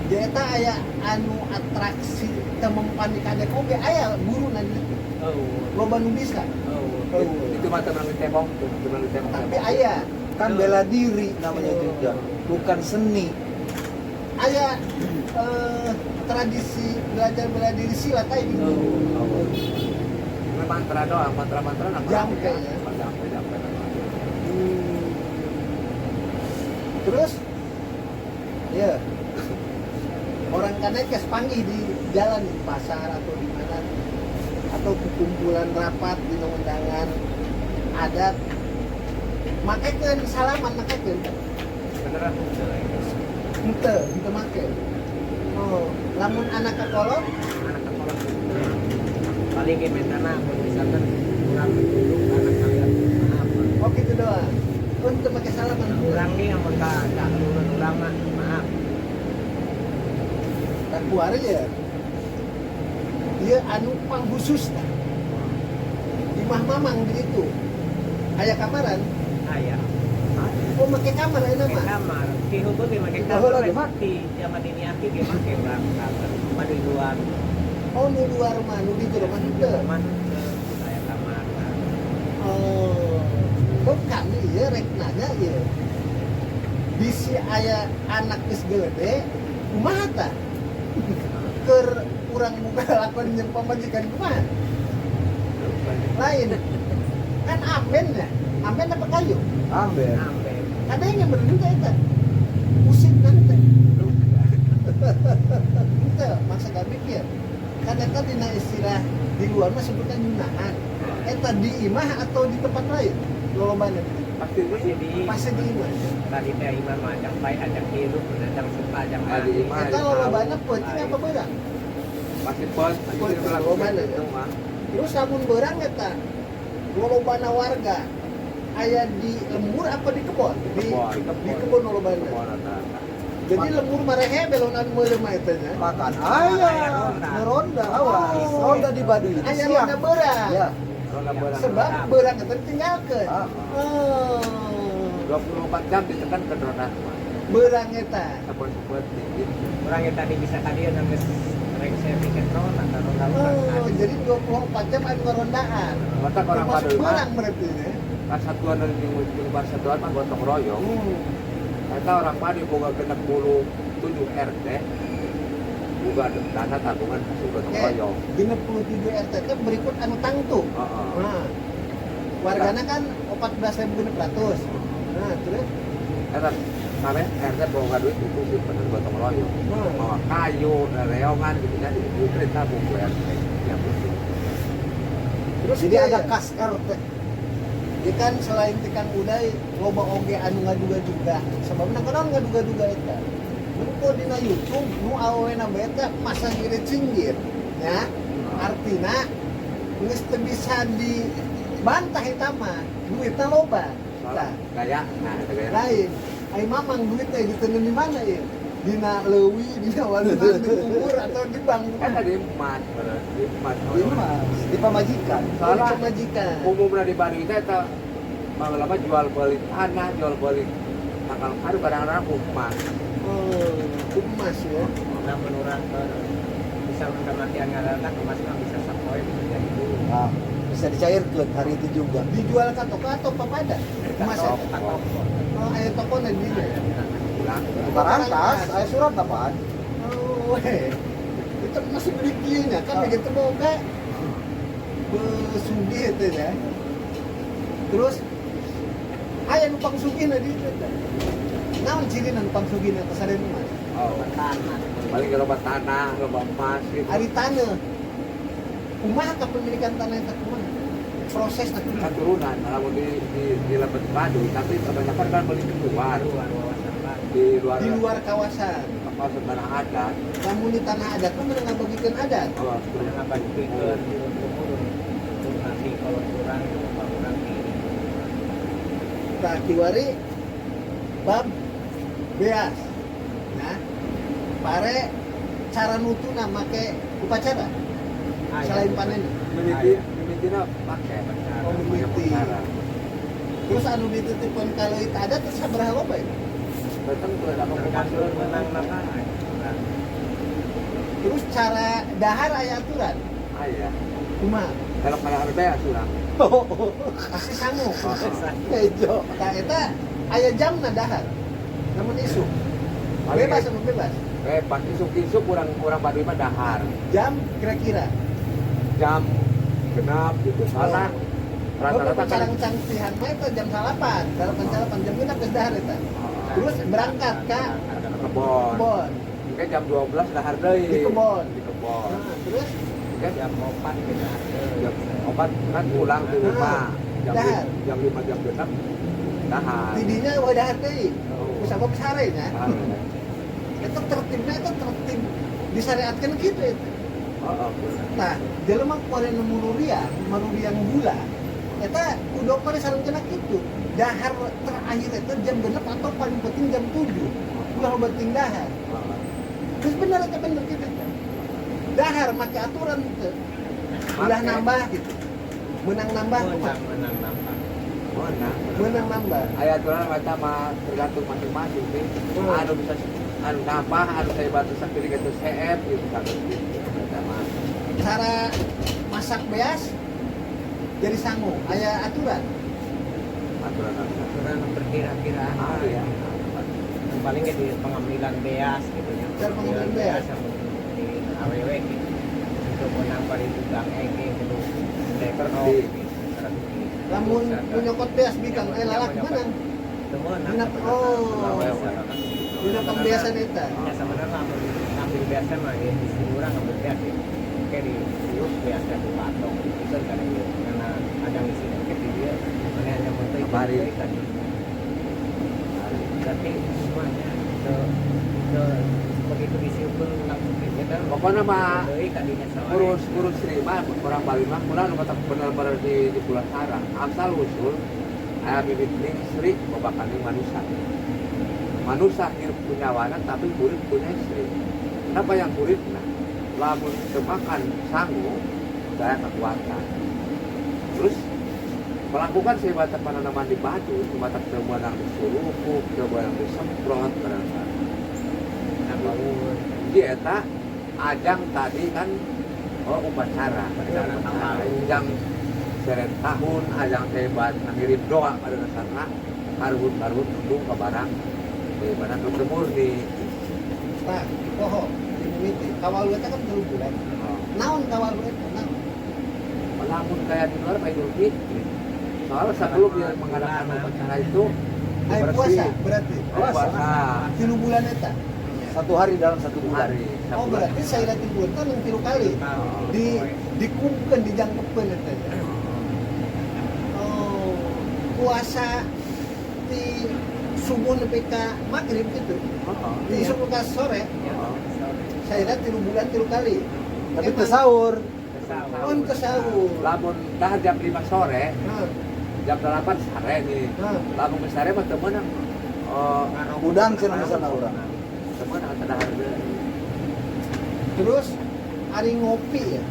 Jadi eta aya anu atraksi teu mempan di kadek oge aya guru nanya. oh Loba nu bisa. oh Itu mah teman ditembok, teman ditembok. Tapi aya Kan bela diri namanya juga, bukan seni. aya tradisi belajar bela diri silat aja di Memang mantra doang, mantra-mantra nama Jampe, ya. Jampe. Terus ya orang kanekes panggil di jalan di pasar atau di mana atau kumpulan rapat di undangan adat makekeun salaman makekeun beneran ente make oh lamun anak kakolot anak sekolah paling gemetana mun misalkan kurang dulu anak kalian apa oh gitu doang oh ente make salaman kurang nih yang mereka tak turun ulama maaf dan keluar aja dia anu pang khusus nah. Di mah mamang begitu aya kamaran ayah oh make kamar aya pakai nama kamar kihubu dia pakai Oh, kamar lagi mati zaman ini aki dia pakai berangkat cuma di luar oh nu luar mah nu di jero mah henteu rumah saya kamar oh kok kami ya rek nanya ya bisi aya anak geus gede kumaha tah keur urang buka lakon jeung pamajikan kumaha lain kan amen ya amen apa kayu Ambil. sampai ada yang berdua itu musik nanti itu masa gak mikir kadang kan dina istilah di luar mah sebutnya nyunahan eta di imah atau di tempat lain lolobana pasti di pasti di imah tadi teh imam ajak baik ajak hidup ajak suka ajak Di imah. eta lolobana penting apa beurang pasti pos pasti Lolobana, ya? itu mah terus lamun beurang eta lolobana warga aya di lembur apa di kebon di kebon lolobana jadi lembur marehe belonan meuleuh mah eta nya Makan ayam. Ronda awas. Oh. Ronda di Baduy. aya Siang. ronda beurang Ya. Ronda beurang. sebab beurang itu tinggalkeun Ah. oh 24 jam ditekan ke ronda beurang eta sepet tinggi orang yang tadi bisa tadi yang nangis rek saya pikir ron atau ronda oh jadi 24 jam anu ngerondaan Mata orang termasuk Baduy mah beurang berarti ya pas satuan dari bar satuan mah gotong royong eta orang Baduy boga genep 7 RT boga dana tabungan hasil gotong royong genep 27 RT teh berikut anu tangtu heeh nah wargana kan 14.600 nah terus eta sampai RT boga duit itu sih bener gotong royong bawa kayu reongan gitu kan di tabung ke RT yang penting terus Jadi dia ada ya, kas RT. dia kan selain tikang udai loba oge anu ngaduga-duga sebabna kana ngaduga-duga eta nu dina YouTube nu awena beta masa ngirit cinggir ya artina geus teu bisa dibantah eta mah duitna loba soalnya gaya nah itu gaya lain ai mamang duitnya ditenun di mana ya dina leuwi dina waluman di kubur atau di bank kan tadi emas di emas Di Mas, di pamajikan. Salah. Soalnya majikan umumnya di Baduy teh eta lama jual beli tanah jual beli tanggal hari kadang-kadang emas oh emas ya nah menurut bisa kematian ngarana kemas mah bisa sapoe bisa jadi itu Nah, bisa dicairkan hari itu juga. dijual ke toko atau papada emas ya atau oh aya toko na di dinya pulang Tukar rantas, ada surat apaan? oh itu masih beli kieunya kan begitu boga besugih itu ya terus aya nu pangsugih na di dieu naon ciri nu pangsugih na kasaren emas oh tanah paling loba tanah loba emas gitu ari taneuh kumaha kepemilikan tanah eta kumaha proses na keturunan kalau di Lebet Baduy tapi kebanyakan kan beli di luar luar wawasan lah di luar kawasan kawasan tanah adat namun di tanah adat kan mereka bagikan adat oh yang apa dipikir di umur nanti kalau kurang nanti nah kiwari bab beas nah pare cara nutuna make upacara selain panen mimitina pakai Oh, mimiti. cara terus anu dititipkan kalau itu ada terus sabaraha loba ya datang tuh ada tergantung menang napa terus cara dahar aya aturan ayah kumaha kalau kayak harga ya surang pasti sangu Hejo. nah eta aya jamna dahar namun isu bebas sama bebas pas isuk kurang Baduy mah dahar jam kira-kira jam genap gitu salah rata-rata kan carang cangcihan mah itu jam salapan jam genap geus dahar eta Terus berangkat ke kebon. kebon. Mungkin jam 12 dahar deui. Di kebon. Di kebon. Nah, terus Mungkin jam 4 kita jam 4 kan pulang di rumah. Jam Dahar. jam 5 jam 6 dahar. tidinya wadah deui. Oh. Kusabab sarenya. Dahar. Itu tertibnya itu tertib disyariatkan gitu itu. Oh, Nah, jelema kore nu maruriang gula. Eta udah kore sareng kena kitu. Dahar terakhir itu jam 6 atau paling penting jam 7. Ulah penting dahar. Terus bener eta bener gitu. Dahar make aturan itu. Udah Make. nambah gitu. Menang nambah. menang nambah. mana? Menang nambah. Aya aturan macam tergantung masing-masing sih. Anu bisa anu nambah, anu saya bantu sakit gitu CF gitu kan gitu. Sama Cara masak beas jadi sangu. Aya aturan. aturan Aturan perkira-kiraan. ya. Yang paling di pengambilan beas gitu ya. Cara pengambilan beas. yang di AWW gitu. Untuk menang pada tukang ege gitu. Leker Di. Lamun nyokot beas bikang lalak menang. Dina dina pembiasan eta. Ya sebenarnya ngambil beasnya mah ya di sini orang ngambil beas ya. Oke di sius beasnya di patok. Itu kan ya karena ada ngisi dikit di dia. Mana hanya menteri Kembali. tadi. Tapi semuanya begitu disiupun langsung kita. Pokoknya mah Tadinya urus terima orang Bali mah kurang benar-benar di Pulau Sarang. Asal usul aya bibit ning Sri babakane manusia. Manusia hidup punya wanan tapi kulit punya istri. Kenapa yang kulit? Nah, lamun kemakan sangu saya kekuatan. Terus melakukan sebatas penanaman di batu, sebatas temuan yang disurupuk, temuan yang disemprot, barangkali. bangun. Jadi eta ajang tadi kan upacara ajang seret tahun ajang hebat ngirim doa pada dasarnya karhun tundung ke barang di mana tuh murni Nah, poho dimimiti. Kawal eta kan 3 bulan. Naon kawal eta? Naon? melamun kayak di luar Idul Fitri soalnya sebelum dia mengadakan upacara itu Aya puasa berarti. puasa 3 bulan eta. 1 hari dalam 1 bulan. hari Oh berarti saya latih bulan kan yang 3 kali. Dikumpulkan dijangkepkeun eta. Oh, puasa di subuh nepi ka magrib gitu. Di subuh ka sore, saya lihat 3 bulan 3 kali. Tapi teu sahur. Oh, itu sahur. lamun dah jam 5 sore Nah, jam 8 sore nih nah. lamun ke sore mah temenang Udang cenah misalna urang. temenang ada harga Terus hari ngopi ya.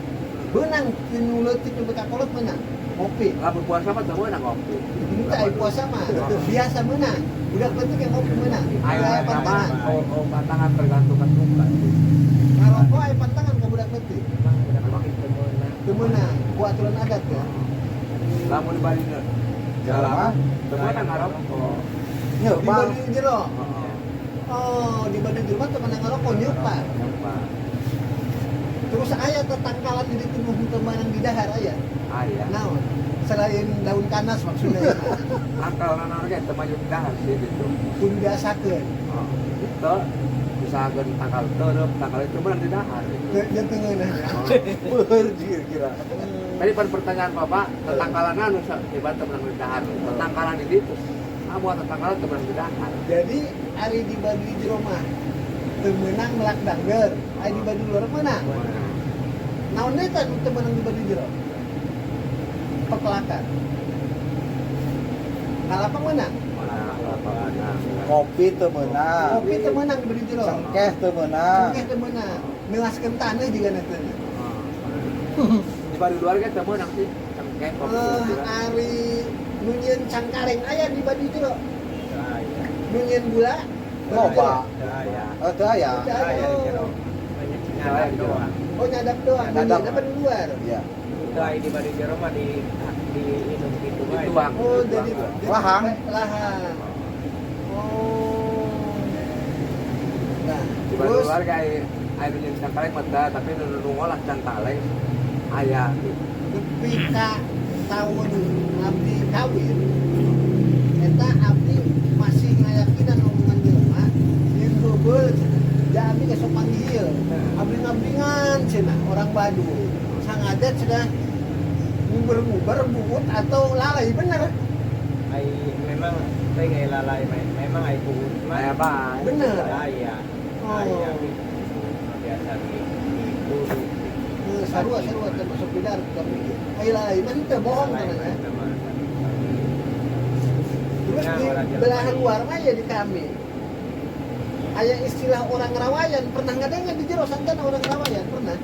Benang tinu leutik nepi ka kolot menang. Ngopi. lamun puasa mah temenang ngopi Kita ai puasa mah biasa menang. Budak penting yang ngopi menang. ayo Aya nama pantangan. pantangan tergantung ketukan Ngarokok aya pantangan ka budak penting. Teu menang. Ku aturan adat ya. lamun bari Jalma temenang ngarokok nya Di bang. Bandung jero. Oh, di Bandung jero mah teu menang ngarokok nyumpah. Terus aya tetangkalan di ditu nu teu di dahar aya. aya Naon? Selain daun kanas maksudnya ya. akal nana ge teu maju dahar sih gitu Pun biasakeun. itu usahakeun tanggal teureum tanggal itu menang di dahar Teu teu ngeunah. Beueur kira. tadi pertanyaan Bapak tetangkalan anu hebat menang di dahar tetangkalan di ditu buat tetangkalan teu menang di dahar Jadi ari di Bandung jero mah teu meunang melak dangger. Ari di Bandung luar menang. Naon eta nu teu meunang di Bandung jero? Pekelakan. Kalapa menang? Kopi teu meunang. Kopi teu meunang di Bandung jero. Cengkeh teu meunang. Cengkeh teu meunang. Neuaskeun taneuh juga nanti. di bari luar ge teu meunang sih cengkeh kopi Ari nunyeun cangkareng aya di Bandung jero. Nunyeun gula. Loba. Oh teu aya. Oh nyadap doang. Nyadap. Nyadap di luar. Iya. Di balik jero mah di minum gitu wae. Dituang. Oh jadi Lahang. Lahang. Oh. Nah, di bari terus luar ge aya nu cangkaleng mah tapi nu ngolah cangkaleng aya nepi ka tahun abdi kawin eta abdi masih ngayakinan omongan da abdi geus sok panggil. Abling-ablingan cenah orang Baduy. Sangaja cenah nguber-nguber buut atau lalai bener. Ai memang pengen lalai memang ai buut Kayak apa? Bener. Aya. Oh. Aya biasa di buru. Sarua termasuk bidar tapi ai lalai mah teu bohong Lalai kan. sama. Terus Nah, di orang Jawa. belahan luar mah ya di kami. Aya istilah orang rawayan, pernah ngadengnya di jero santana orang rawayan pernah?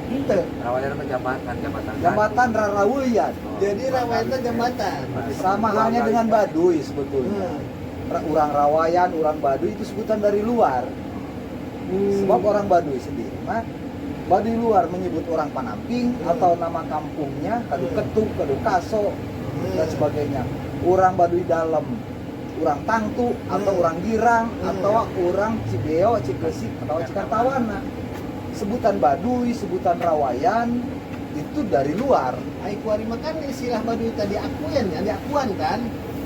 Henteu. Rawayan apa jabatan? Jambatan Rarawian. Jadi rawayan itu jembatan. Sama halnya dengan Baduy sebetulnya. Orang Rawayan, orang Baduy itu sebutan dari luar. Sebab orang Baduy sendiri mah Baduy luar menyebut orang Panamping atau nama kampungnya Kadu Ketuk, Kadu Kaso dan sebagainya. Orang Baduy dalam, orang Tangtu atau orang Girang atau orang Cibeo, Cikesik atau Cikartawana. Sebutan Baduy, sebutan Rawayan itu dari luar. Ai kuari makan istilah Baduy tadi akuan ya, diakuan kan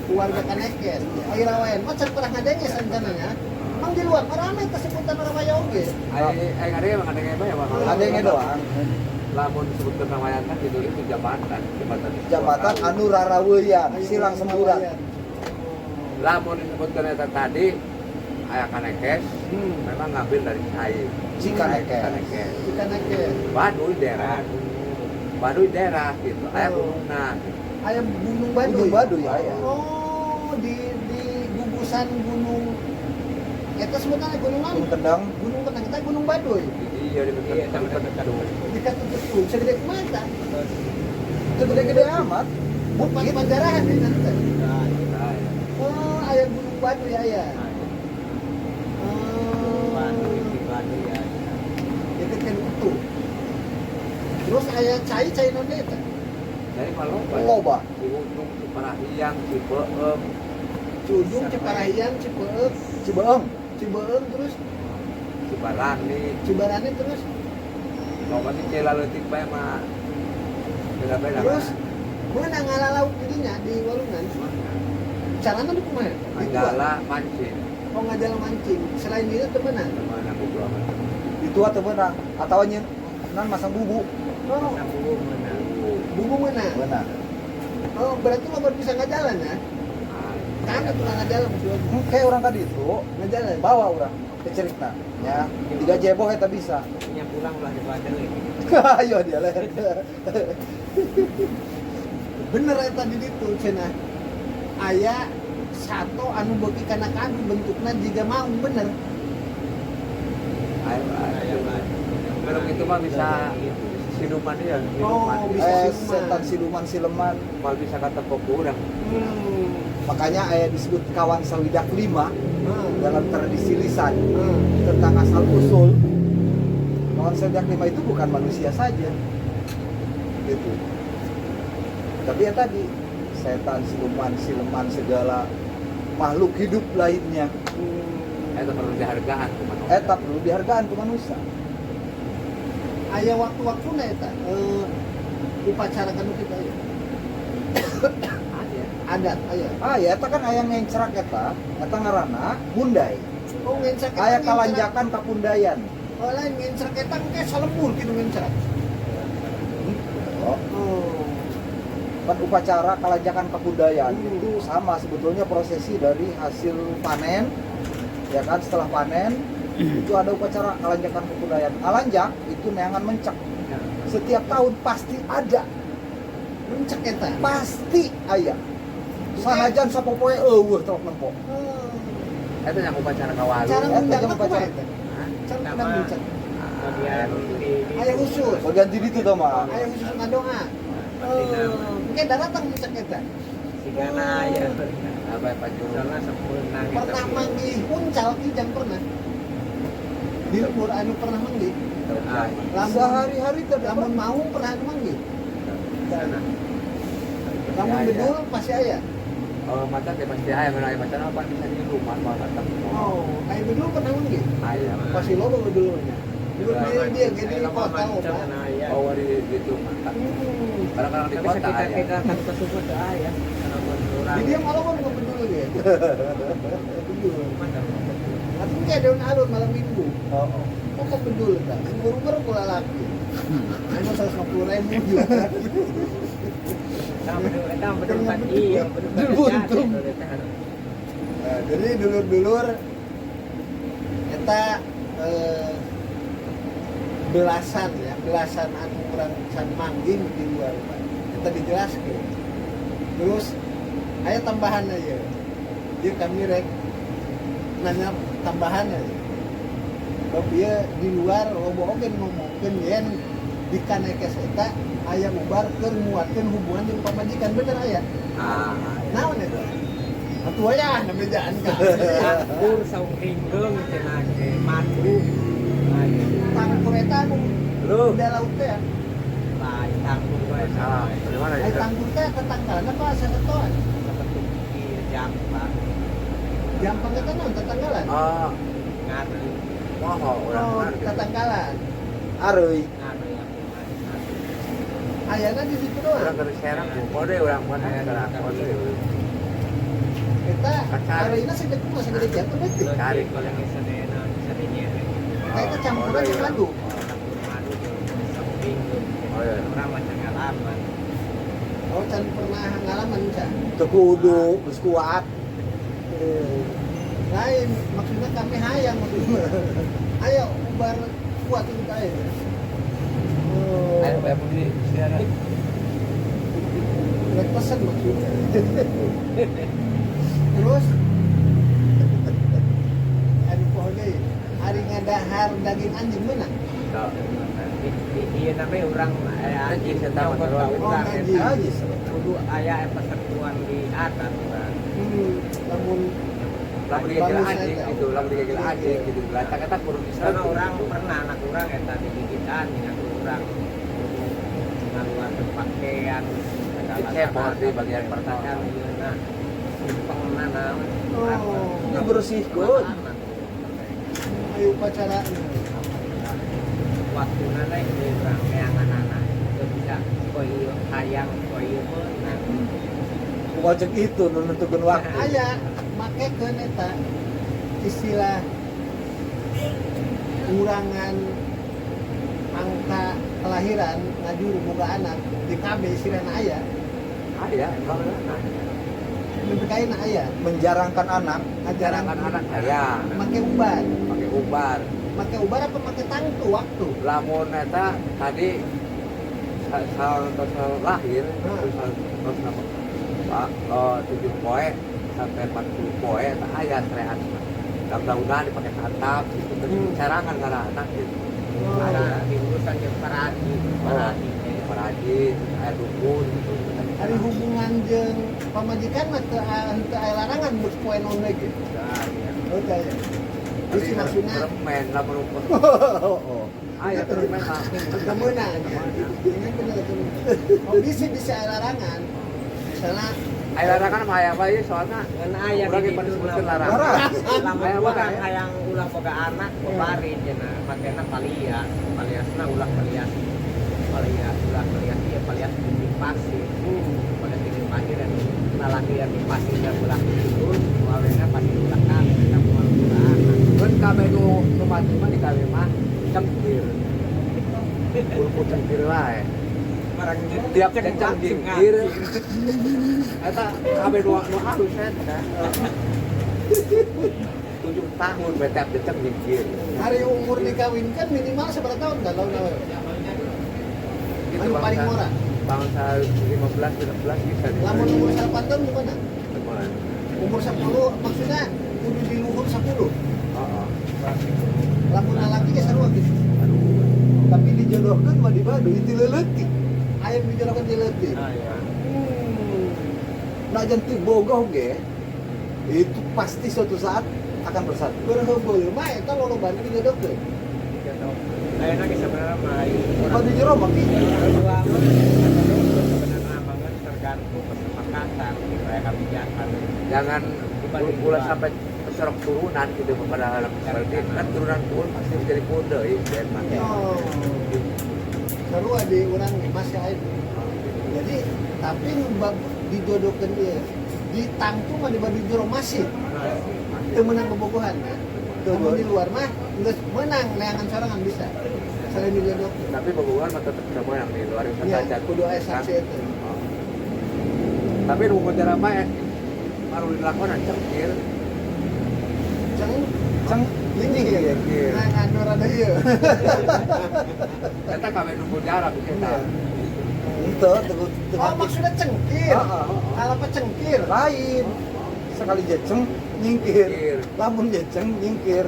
keluarga Kanekes. Ai rawayan mah can pernah ngadengnya santananya. Mang di luar rame sebutan rawayan oge. Ai ada yang apa ya Bang? Ada yang doang. Lamun disebutkan rawayan kan itu jabatan. Jambatan anu Rarawian, silang semburan. Lamun disebutkan eta tadi aya Kanekes, memang ngambil dari Cai. Cikanekes. Kanekes. Di Kanekes. Baduy daerah gitu. Aya gunungna. Aya Gunung Baduy. Gunung Baduy aya. Oh, di gugusan gunung eta sebutannya gunung Gunung mana? Kendang. Gunung Kendang kita Gunung Baduy. Iya di Iya, sama dekat. Dekat itu segede mata. Gede-gede amat. Bukan Panjarahan di nanti. Nah, Oh, aya Gunung Baduy aya. Oh, Baduy ya. dekat kan itu. Terus aya cai non eta. Dari kalau Loba. di ujung Ciparahiang, Cipeem, Cudung, Ciparahian, Cipeuk, Cibeeng. Cibeung terus Cibarani, Cibarani terus loba di Cilaleutik bae mah beda-beda. terus mana ngalalau dirinya di Walungan. Caranya di kumaha? Di Tua. Manggala mancing, Oh ngajal mancing. Selain itu temenan. mana buku apa? Itu atau benar atau nyen nan masang bubu. Oh, Sambung mana? bubu mana? Benar. Oh, berarti lo baru bisa ngajalan ya? Kan itu ngajalan maksudnya. Kayak orang tadi itu Ngajalan. bawa orang ke cerita ya 3 jeboh eta bisa. Punya pulang lah di Baduy. Ayo dia leh. Bener ya tadi itu cenah. Aya satu anu beuki kana kadu bentukna jiga maung bener. Ayo, kalau gitu mah bisa siluman ya, Oh, siluman. bisa. Setan siluman sileman. Kalau bisa kata pokok urang. Makanya ayat disebut kawan sawidak 5 dalam tradisi lisan Hmm. tentang asal usul. Kawan sawidak 5 itu bukan manusia saja. Gitu. Tapi ya tadi setan, siluman, sileman segala makhluk hidup lainnya. Itu perlu dihargaan teman. Eta perlu dihargaan ke manusia. Aya waktu-waktu na eta upacara kanu kita ya. Adat aya. Ah ya, eta kan aya ngencerak eta ngaranna Mundai. Oh ngencak Aya kalanjakan kapundayan. Oh lain ngencak eta engke salebur kitu ngencak. Oh, Oh. kan upacara kalanjakan kapundayan itu sama sebetulnya prosesi dari hasil panen. Ya kan setelah panen itu ada upacara kalanjakan kapundayan. Alanjak itu neangan mencek. Setiap tahun pasti ada. Mencak eta. Pasti aya. Sanajan sapopoe eueuh telok nempo. Itu yang upacara kawalu. Cara Eta ngundang jeung apa upacara. eta? Hah? Cara Sama. ngundang mencak. Bagian di Aya khusus. Bagian di ditu tah mah. Aya khusus ngadoa. Mungkin datang mencak eta. Sigana ya. Apa Pak Juru? Soalnya sempurna gitu. Pernah manggih uncal kijang pernah. Di umur anu pernah manggih. Lamun Sehari-hari teh lamun mau pernah manggih. Sana. Lamun Ya, bedul pasti aya. Oh, macan ya pasti ayah, kalau ayah macan apa bisa di rumah kalau macan. Oh, aya bedul pernah manggih. Ayah. Pasti loba bedulnya. Bedul dia gede di kota loba. Oh, di rumah. Kadang-kadang di Tapi kota sekitar ayah. kita kan tersebut ya. Kalau menurut Di dia malah mau bedul dia. Bedul. Atau kayak daun alun malam minggu. Oh, oh. Kok bedul tak? Seburu-buru kula laki. Ini 150.000 juga. Kita berdebat iya, berdebat Buntung. Nah, jadi dulur-dulur kita belasan anu kurang can mangging di luar Pak. Kita dijelaskan. Terus aya tambahan aja. Dia kami rek nanya tambahan aja. Kalau dia di luar loba oge ngomongkeun yen di kanekes eta aya ubar keur nguatkeun hubungan jeung pamajikan bener aya. Naon eta? Atuh aya namejaan ka. Kur saung ringgeung cenah ge madu. Tangkur eta anu Lu. udah laut teh. Lain tanggung wae Salah. Dari mana Ai ya? tangkur teh tetanggalan apa sasetoan? kebetul ieu jampa Gampang eta naon tetanggalan? Oh, ngari moho urang Oh, mah. tetanggalan. Areuy. ngari Ayana di situ Urang doang. keur serang kode urang mah aya gara kode. Kita Kacang. hari ini sejak kumaha segede jatuh berarti. Cari. kalau yang sedena sedenya Kayak kecampuran iya. yang madu. madu saung ringgeung Oh, iya. orang macam ngalaman Oh, can pernah ngalaman can. Teu kudu geus kuat. Lain, maksudnya kami hayang maksudnya. Ayo ubar kuat itu ayo. Oh, Ayo begini siaran. naik pesen maksudnya. Terus aduh pohonnya hari ngadahar daging anjing mana? iya namanya orang Anjing saya tahu, nyoba tahu. orang Anjing. eta Aja seru. kudu aya persatuan di atas kan Namun Lamun digigil anjing gitu, lamun digigil anjing gitu. Lacak eta kudu bisa. karena orang pernah anak orang eta digigit anjing aku orang ngaluarkeun pakaian Dicebor di bagian pertama. nah simpeng naon Oh, dibersihkeun. ayo upacara. waktu nana itu orang neangan anak itu bisa koyo hayang koyo menang Wajib itu nu nentukeun waktu. Aya make keun eta istilah kurangan angka kelahiran ngajuru boga anak di KB istilahna aya. Aya, emang Lebih kain aya. Menjarangkan anak. Ajaran anak aya. make ubar. Pakai ubar. Make ubar apa make tangtu waktu? Lamun eta tadi sal lahir terus apa? Pak, 7 poe sampai 40 poe eta aya serean. Daun-daunan dipakai atap gitu terus carangan karena anak gitu. ada di urusan yang paradi Paraji, aya dukun gitu. Hari hubungan jeung pamajikan mah teu aya larangan bus poe naon lagi. Oh teh. Isi maksudnya Permen lamun ukur. Oh. Aya permen mah. kemenang. Ini bener tuh. Oh bisa aya larangan. Misalnya Aya larangan mah aya bae soalna dan ayah urang di ge pada situ sebutkeun Larang. larangan. lama Aya orang bae. hayang ulah boga anak bari cenah pakena paliasna ulah palias ieu palias di pasir pada di pasir dan lalaki yang di pasir dan ulah itu awalnya pasir ulah kan kita mau boga anak Kan kabeh nu mati mah di kabeh mah cengkir. Kulku cengkir wae. marang Tiap kencang cengkir. Eta kabeh nu halus eta. 7 tahun betap deceng cengkir. hari umur dikawinkan minimal seberapa tahun kalau nawe? Anu paling bangsa- murah. Bangsa 15 16 bisa. Lamun umur 8 tahun gimana? Teman. Umur 10 maksudnya kudu di luhur 10. Heeh. Lamun lalaki ge sarua gitu. Aduh. Tapi dijodohkeun mah di Baduy di leuletik. Aya dijodohkeun di leutik. Nah jantung boga oge itu pasti suatu saat akan bersatu. Berhubung mah eta lolobana dijodohkeun. Ayeuna ge sebenarnya mah Badu jero mah ki. sebenarnya banget tergantung kesepakatan kayak kebijakan Jangan ulah sampai keserok turunan gitu kepada anak seperti kan turunan pasti menjadi kode ya mah. Oh. Sarua di urang masih aya. Jadi tapi nu dijodohkeun dia di tangtu mah di Baduy jero masih teu meunang bobogohan. namun di luar mah nggak menang neangan sorangan bisa selain digodok Tapi hubungan mah tetap sama yang di luar itu ya saja. kudu aya saksi itu Oh. Tapi nunggu cara apa ya? Baru dilakukan cengkir. ceng Ceng ini ya Cengkir. nah nganu rada ieu Kita kami nunggu jarak kita. itu oh maksudnya cengkir kalau apa cengkir lain sekali jeceng nyingkir Nyingkir. lamun jeceng nyingkir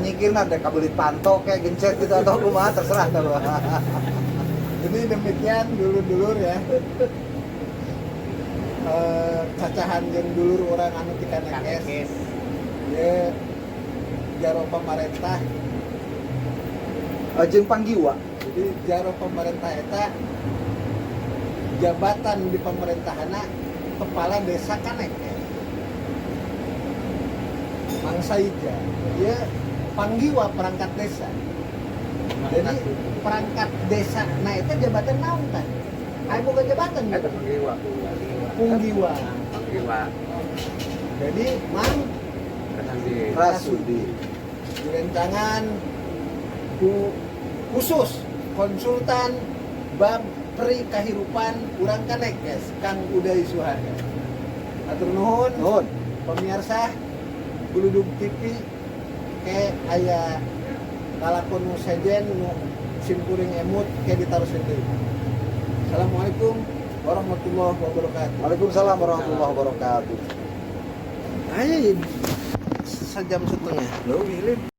nyingkir ada kabelit panto kayak gencet gitu atau kumaha terserah tuh. jadi demikian dulur-dulur ya cacahan yang dulur orang anu ti kanekes Kanekes. ya jaro pemerintah Jeung panggiwa jadi jaro pemerintah eta jabatan di pemerintahanna kepala desa kanekes mangsa ija ya panggiwa perangkat desa jadi perangkat desa nah itu jabatan naon tah aya boga jabatan Itu penggiwa. punggiwa Penggiwa. jadi mang Kasih. Rasudi direncangan khusus konsultan bab peri kahirupan urang kanekes Kang Uday Suharga. Atur nuhun nuhun pemirsa Buludug TV ke aya kalakon nu sejen nu simkuring emut ke ditarusin deui. Assalamualaikum warahmatullahi wabarakatuh. Waalaikumsalam warahmatullahi wabarakatuh. Ayo sejam setengah. Lu Willy